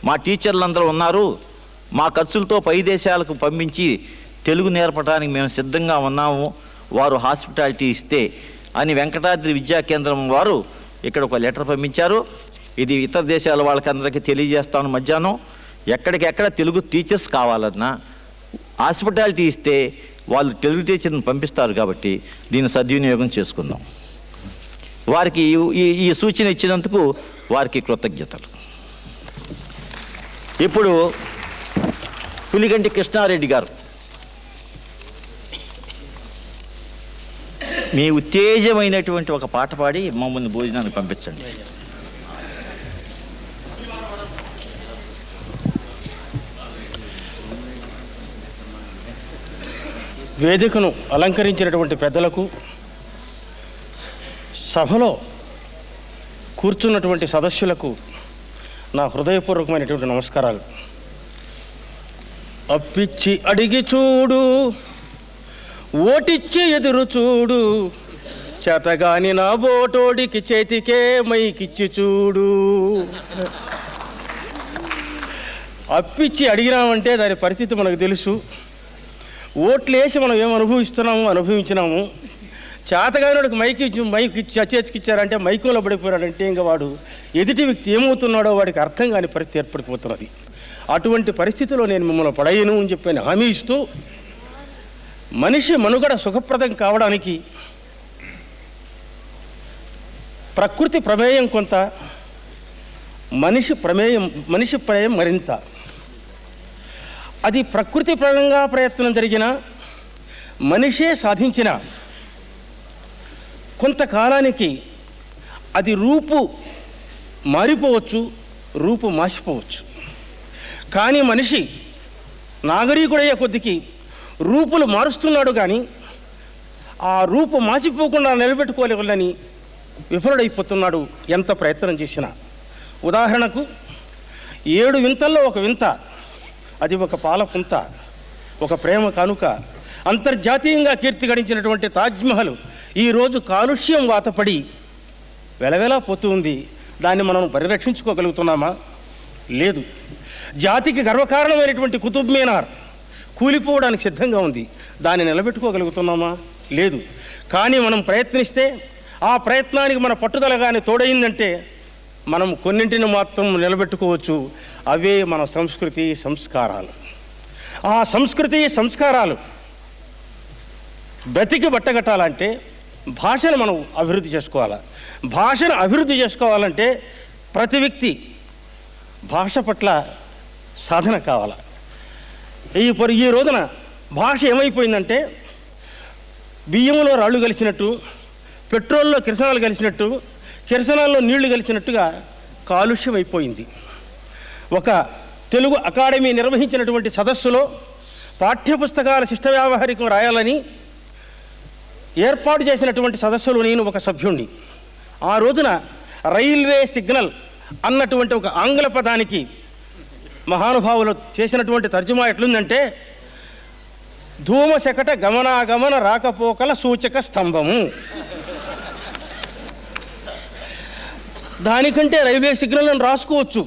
Speaker 7: మా టీచర్లందరూ ఉన్నారు. మా ఖర్చులతో పై దేశాలకు పంపించి తెలుగు నేర్పడానికి మేము సిద్ధంగా ఉన్నాము, వారు హాస్పిటాలిటీ ఇస్తే అని వెంకటాద్రి విద్యా కేంద్రం వారు ఇక్కడ ఒక లెటర్ పంపించారు. ఇది ఇతర దేశాల వాళ్ళకందరికీ తెలియజేస్తాను. మధ్యాహ్నం ఎక్కడికెక్కడ తెలుగు టీచర్స్ కావాలన్నా హాస్పిటాలిటీ ఇస్తే వాళ్ళు తెలుగు టీచర్ని పంపిస్తారు. కాబట్టి దీన్ని సద్వినియోగం చేసుకుందాం. వారికి ఈ సూచన ఇచ్చినందుకు వారికి కృతజ్ఞతలు. ఇప్పుడు పులిగంటి కృష్ణారెడ్డి గారు మీ ఉత్తేజమైనటువంటి ఒక పాట పాడి మమ్మల్ని భోజనానికి పంపించండి.
Speaker 8: వేదికను అలంకరించినటువంటి పెద్దలకు, సభలో కూర్చున్నటువంటి సదస్సులకు నా హృదయపూర్వకమైనటువంటి నమస్కారాలు. అప్పిచ్చి అడిగి చూడు, ఓటిచ్చి ఎదురు చూడు, చేతగాని నా బోటోడికి చేతికే మైకిచ్చి చూడు. అప్పిచ్చి అడిగినామంటే దాని పరిస్థితి మనకు తెలుసు. ఓట్లు వేసి మనం ఏం అనుభవించినాము. చేతగానోడికి మైకి చేతికిచ్చారంటే మైకులో పడిపోయాడంటే ఇంకా వాడు ఎదుటి వ్యక్తి ఏమవుతున్నాడో వాడికి అర్థం కాని పరిస్థితి ఏర్పడిపోతున్నది. అటువంటి పరిస్థితిలో నేను మిమ్మల్ని పడేయను అని చెప్పి హామీ ఇస్తూ, మనిషి మనుగడ సుఖప్రదం కావడానికి ప్రకృతి ప్రమేయం కొంత, మనిషి ప్రమేయం మరింత. అది ప్రకృతి పరంగా ప్రయత్నం జరిగిన, మనిషే సాధించిన కొంతకాలానికి అది రూపు మారిపోవచ్చు, రూపు మాసిపోవచ్చు. కానీ మనిషి నాగరికుడయ్యే కొద్దికి రూపులు మారుస్తున్నాడు, కానీ ఆ రూపు మాసిపోకుండా నిలబెట్టుకోలేని విఫలుడైపోతున్నాడు ఎంత ప్రయత్నం చేసినా. ఉదాహరణకు
Speaker 14: 7 వింతల్లో ఒక వింత, అది ఒక పాల పుంత, ఒక ప్రేమ కానుక. అంతర్జాతీయంగా కీర్తి గడించినటువంటి తాజ్మహల్ ఈరోజు కాలుష్యం వాతపడి వెలవెలా పోతూ ఉంది. దాన్ని మనం పరిరక్షించుకోగలుగుతున్నామా? లేదు. జాతికి గర్వకారణమైనటువంటి కుతుబ్ మీనార్ కూలిపోవడానికి సిద్ధంగా ఉంది. దాన్ని నిలబెట్టుకోగలుగుతున్నామా? లేదు. కానీ మనం ప్రయత్నిస్తే, ఆ ప్రయత్నానికి మన పట్టుదల కానీ తోడైందంటే మనం కొన్నింటిని మాత్రం నిలబెట్టుకోవచ్చు. అవే మన సంస్కృతి సంస్కారాలు. ఆ సంస్కృతి సంస్కారాలు బ్రతికి బట్టగట్టాలంటే భాషను మనం అభివృద్ధి చేసుకోవాలి. భాషను అభివృద్ధి చేసుకోవాలంటే ప్రతి వ్యక్తి భాష పట్ల సాధన కావాలి. ఈ రోజున భాష ఏమైపోయిందంటే బియ్యంలో రాళ్ళు కలిసినట్టు, పెట్రోల్లో కిరసనాలు కలిసినట్టు, కిరసనాల్లో నీళ్లు కలిసినట్టుగా కాలుష్యం అయిపోయింది. ఒక తెలుగు అకాడమీ నిర్వహించినటువంటి సదస్సులో పాఠ్యపుస్తకాల శిష్ట వ్యావహారికం రాయాలని ఏర్పాటు చేసినటువంటి సదస్సులో నేను ఒక సభ్యుణ్ణి. ఆ రోజున రైల్వే సిగ్నల్ అన్నటువంటి ఒక ఆంగ్ల పదానికి మహానుభావులు చేసినటువంటి తర్జుమా ఎట్లుందంటే, ధూమశకట గమనాగమన రాకపోకల సూచక స్తంభము. దానికంటే రైల్వే సిగ్నల్ అని రాసుకోవచ్చు,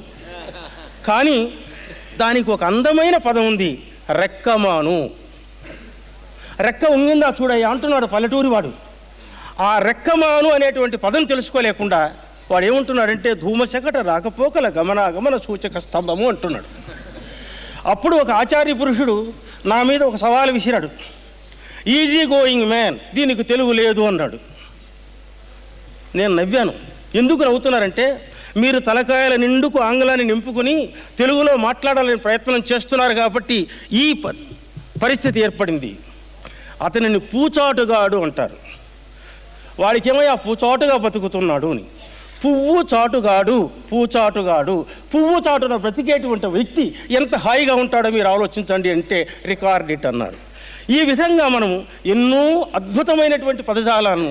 Speaker 14: కానీ దానికి ఒక అందమైన పదం ఉంది, రెక్కమాను. రెక్క ఉంగిందా చూడయ్యా అంటున్నాడు పల్లెటూరి వాడు. ఆ రెక్కమాను అనేటువంటి పదం తెలుసుకోలేకుండా వాడు ఏమంటున్నాడంటే ధూమశకట రాకపోకల గమనాగమన సూచక స్తంభము అంటున్నాడు. అప్పుడు ఒక ఆచార్య పురుషుడు నా మీద ఒక సవాలు విసిరాడు. ఈజీ గోయింగ్ మ్యాన్, దీనికి తెలుగు లేదు అన్నాడు. నేను నవ్వాను. ఎందుకు నవ్వుతున్నారంటే, మీరు తలకాయల నిండుకు ఆంగ్లాన్ని నింపుకొని తెలుగులో మాట్లాడాలని ప్రయత్నం చేస్తున్నారు కాబట్టి ఈ పరిస్థితి ఏర్పడింది. అతనిని పూచాటుగాడు అంటారు. వాడికేమో ఆ పూచాటుగా బతుకుతున్నాడు అని. పువ్వు చాటుగాడు, పూచాటుగాడు. పువ్వు చాటున బ్రతికేటువంటి వ్యక్తి ఎంత హాయిగా ఉంటాడో మీరు ఆలోచించండి అంటే రికార్డ్ ఇట్ అన్నారు. ఈ విధంగా మనము ఎన్నో అద్భుతమైనటువంటి పదజాలను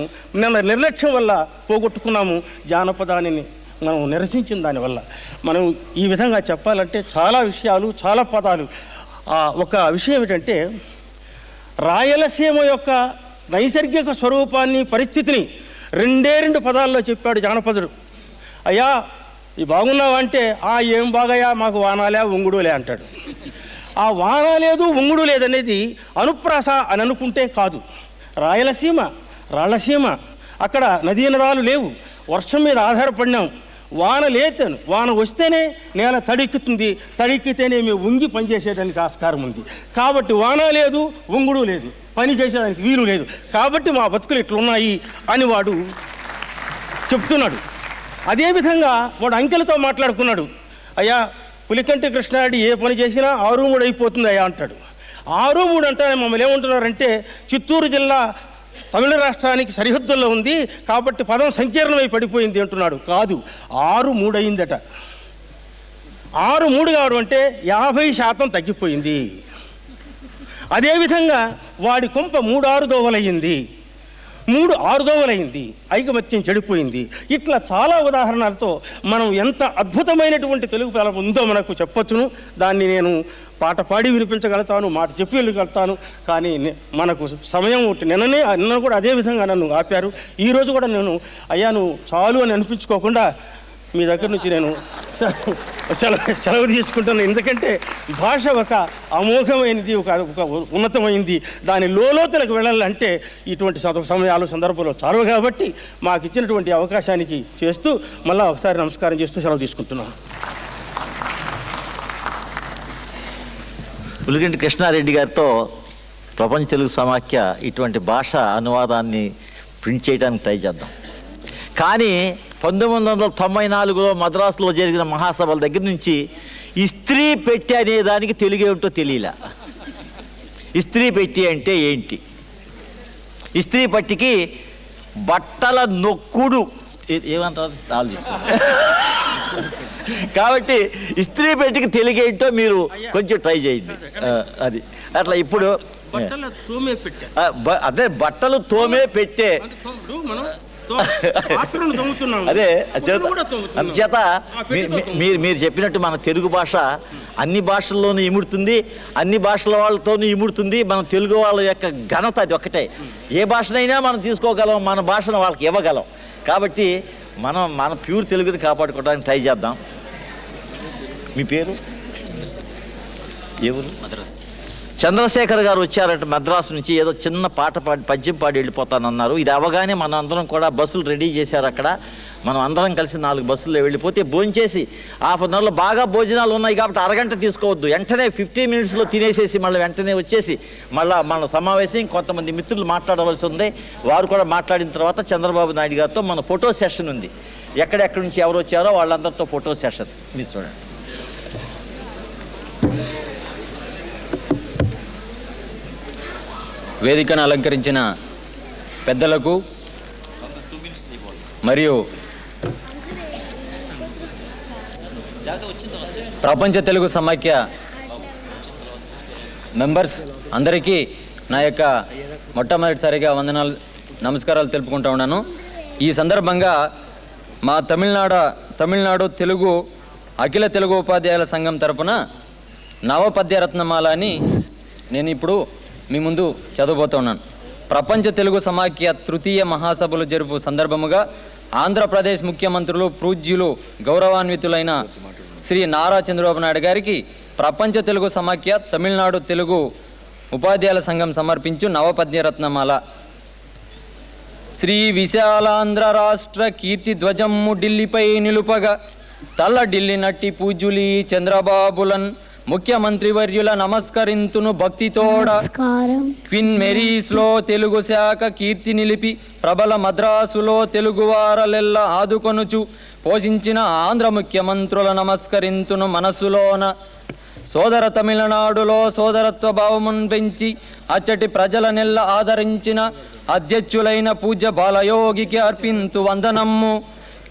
Speaker 14: నిర్లక్ష్యం వల్ల పోగొట్టుకున్నాము. జానపదాన్ని మనం నిరసించిన దానివల్ల మనం ఈ విధంగా చెప్పాలంటే చాలా విషయాలు, చాలా పదాలు. ఒక విషయం ఏంటంటే, రాయలసీమ యొక్క నైసర్గిక స్వరూపాన్ని, పరిస్థితిని 2 పదాల్లో చెప్పాడు జానపదుడు. అయ్యా ఈ బాగున్నావా అంటే, ఏం బాగయ్యా, మాకు వానాలే ఉంగుడులే అంటాడు. ఆ వాన లేదు ఉంగుడు లేదనేది అనుప్రాస అని అనుకుంటే కాదు. రాయలసీమ రాళ్లసీమ, అక్కడ నదీ నదాలు లేవు, వర్షం మీద ఆధారపడినాం. వాన లేతను, వాన వస్తేనే నేల తడిక్కుతుంది, తడిక్కితేనే మేము ఉంగి పనిచేసేదానికి ఆస్కారం ఉంది. కాబట్టి వాన లేదు ఉంగుడు లేదు, పని చేసేదానికి వీలు లేదు. కాబట్టి మా బతుకులు ఇట్లున్నాయి అని వాడు చెప్తున్నాడు. అదేవిధంగా వాడు అంకెలతో మాట్లాడుకున్నాడు. అయ్యా పులికంటి కృష్ణారెడ్డి ఏ పని చేసినా 6-3 అయిపోతుంది అయ్యా అంటాడు. 6-3 అంటే మమ్మల్ని ఏమంటున్నారంటే, చిత్తూరు జిల్లా తమిళ రాష్ట్రానికి సరిహద్దుల్లో ఉంది కాబట్టి పదం సంకీర్ణమై పడిపోయింది అంటున్నాడు. కాదు, 6-3 అయిందట. 6-3 కావడం అంటే 50% తగ్గిపోయింది. అదేవిధంగా వాడి కొంప 3-6 దోవలయ్యింది, 3-6 దోవలైంది, ఐకమత్యం చెడిపోయింది. ఇట్లా చాలా ఉదాహరణలతో మనం ఎంత అద్భుతమైనటువంటి తెలుగు పదం ఉందో మనకు చెప్పొచ్చును. దాన్ని నేను పాట పాడి వినిపించగలుగుతాను, మాట చెప్పి వెళ్ళగలుగుతాను. కానీ మనకు సమయం నిన్న కూడా అదే విధంగా నన్ను ఆపారు. ఈరోజు కూడా నేను అయ్యా నువ్వు చాలు అని అనిపించుకోకుండా మీ దగ్గర నుంచి నేను సెలవు తీసుకుంటాను. ఎందుకంటే భాష ఒక అమోఘమైనది, ఒక ఉన్నతమైంది. దాని లోతులకు వెళ్ళాలంటే ఇటువంటి సమయాలు, సందర్భాలు చాలు. కాబట్టి మాకు ఇచ్చినటువంటి అవకాశానికి చేస్తూ మళ్ళీ ఒకసారి నమస్కారం చేస్తూ సెలవు తీసుకుంటున్నాను.
Speaker 7: పులికంటి కృష్ణారెడ్డి గారితో ప్రపంచ తెలుగు సమాఖ్య ఇటువంటి భాష అనువాదాన్ని ప్రింట్ చేయడానికి ట్రై చేద్దాం. కానీ 1994లో మద్రాసులో జరిగిన మహాసభల దగ్గర నుంచి ఇస్త్రీ పెట్టి అనే దానికి తెలుగు ఏమిటో తెలియలే. ఇస్త్రీ పెట్టి అంటే ఏంటి? ఇస్త్రీ పట్టికి బట్టల నొక్కుడు ఏమంటారు ఆలోచిస్తారు. కాబట్టి ఇస్త్రీ పెట్టికి తెలుగు ఏంటో మీరు కొంచెం ట్రై చేయండి. అది అట్లా ఇప్పుడు
Speaker 14: బట్టలు తోమే పెట్టే,
Speaker 7: అదే బట్టలు తోమే పెట్టే. అదే అందుచేత మీరు చెప్పినట్టు మన తెలుగు భాష అన్ని భాషల్లోనూ ఇముడుతుంది, అన్ని భాషల వాళ్ళతోనూ ఇముడుతుంది. మన తెలుగు వాళ్ళ యొక్క ఘనత అది ఒక్కటే. ఏ భాషనైనా మనం తీసుకోగలం, మన భాషను వాళ్ళకి ఇవ్వగలం. కాబట్టి మన ప్యూర్ తెలుగుని కాపాడుకోవడానికి ట్రై చేద్దాం. మీ పేరు? ఎవరు? చంద్రశేఖర్ గారు వచ్చారంటే మద్రాసు నుంచి. ఏదో చిన్న పాట పాడి పద్యం పాడి వెళ్ళిపోతానన్నారు. ఇది అవగానే మనం అందరం కూడా బస్సులు రెడీ చేశారు. అక్కడ మనం అందరం కలిసి 4 బస్సుల్లో వెళ్ళిపోతే భోంచేసి హాఫ్ అన్ అవర్లో బాగా భోజనాలు ఉన్నాయి కాబట్టి అరగంట తీసుకోవద్దు, వెంటనే 15 మినిట్స్లో తినేసేసి మళ్ళీ వెంటనే వచ్చేసి మళ్ళీ మన సమావేశం కొంతమంది మిత్రులు మాట్లాడవలసి ఉంది. వారు కూడా మాట్లాడిన తర్వాత చంద్రబాబు నాయుడు గారితో మన ఫోటో సెషన్ ఉంది. ఎక్కడెక్కడి నుంచి ఎవరు వచ్చారో వాళ్ళందరితో ఫోటో సెషన్ మీరు చూడండి.
Speaker 15: వేదికను అలంకరించిన పెద్దలకు మరియు ప్రపంచ తెలుగు సమాఖ్య మెంబర్స్ అందరికీ నా యొక్క మొట్టమొదటిసారిగా నమస్కారాలు తెలుపుకుంటూ ఉన్నాను. ఈ సందర్భంగా మా తమిళనాడు తెలుగు అఖిల తెలుగు ఉపాధ్యాయుల సంఘం తరపున నవపద్యరత్నమాల అని నేను ఇప్పుడు మీ ముందు చదవబోతున్నాను. ప్రపంచ తెలుగు సమాఖ్య తృతీయ మహాసభలు జరుపు సందర్భముగా ఆంధ్రప్రదేశ్ ముఖ్యమంత్రులు పూజ్యులు గౌరవాన్వితులైన శ్రీ నారా చంద్రబాబు నాయుడు గారికి ప్రపంచ తెలుగు సమాఖ్య తమిళనాడు తెలుగు ఉపాధ్యాయుల సంఘం సమర్పించు నవపద్యరత్నమాల. శ్రీ విశాలాంధ్ర రాష్ట్ర కీర్తి ధ్వజమ్ము ఢిల్లీపై నిలుపగా తల్ల ఢిల్లీ నట్టి పూజ్యులి చంద్రబాబులన్ ముఖ్యమంత్రి వర్యుల నమస్కరింతును భక్తితోడ. క్వీన్ మేరీస్లో తెలుగు శాఖ కీర్తి నిలిపి ప్రబల మద్రాసులో తెలుగువారలెల్ల ఆదుకొనుచు పోషించిన ఆంధ్ర ముఖ్యమంత్రుల నమస్కరింతును మనస్సులోన. సోదర తమిళనాడులో సోదరత్వ భావమును పెంచి అచ్చటి ప్రజల నెల్ల ఆదరించిన అధ్యక్షులైన పూజ్య బాలయోగికి అర్పింతు వందనమ్ము.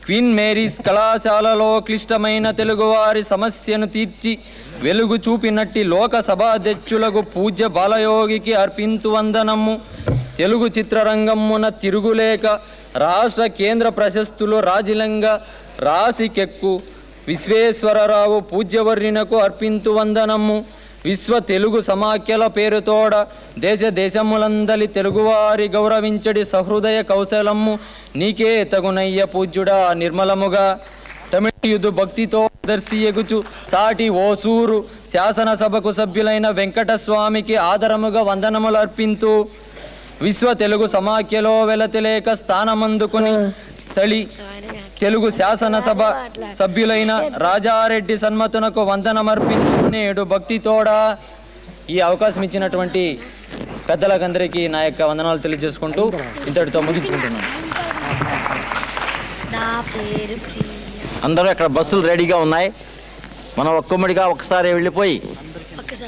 Speaker 15: క్వీన్ మేరీస్ కళాశాలలో క్లిష్టమైన తెలుగువారి సమస్యను తీర్చి వెలుగు చూపినట్టి లోకసభాధ్యక్షులకు పూజ్య బాలయోగికి అర్పింతు వందనము. తెలుగు చిత్రరంగమున తిరుగులేక రాష్ట్ర కేంద్ర ప్రశస్తులు రాజిలంగా రాసికెక్కు విశ్వేశ్వరరావు పూజ్యవర్యునకు అర్పింతు వందనము. విశ్వ తెలుగు సమాఖ్యల పేరుతోడ దేశములందలి తెలుగువారి గౌరవించడి సహృదయ కౌశలము నీకే తగునయ్య పూజ్యుడా నిర్మలముగా. తమిళయుదు భక్తితో దర్శి ఎగుచు సాటి ఓసూరు శాసనసభకు సభ్యులైన వెంకటస్వామికి ఆదరముగా వందనములు అర్పింతు. విశ్వ తెలుగు సమాఖ్యలో వెలతిలేక స్థానమందుకుని తళి తెలుగు శాసనసభ సభ్యులైన రాజారెడ్డి సన్మతునకు వందనమర్పించు నేడు భక్తితోడా. ఈ అవకాశం ఇచ్చినటువంటి పెద్దలకందరికీ నా యొక్క వందనాలు తెలియజేసుకుంటూ ఇంతటితో ముగించుకుంటున్నాను.
Speaker 7: అందరూ ఇక్కడ బస్సులు రెడీగా ఉన్నాయి. మనం ఒక్కమ్మడిగా ఒకసారి వెళ్ళిపోయి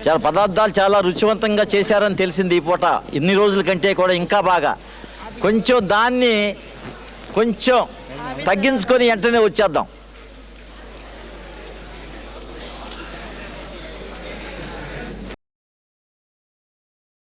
Speaker 7: చాలా పదార్థాలు చాలా రుచివంతంగా చేశారని తెలిసింది ఈ పూట. ఇన్ని రోజుల కంటే కూడా ఇంకా బాగా కొంచెం దాన్ని కొంచెం తగ్గించుకొని వెంటనే వచ్చేద్దాం.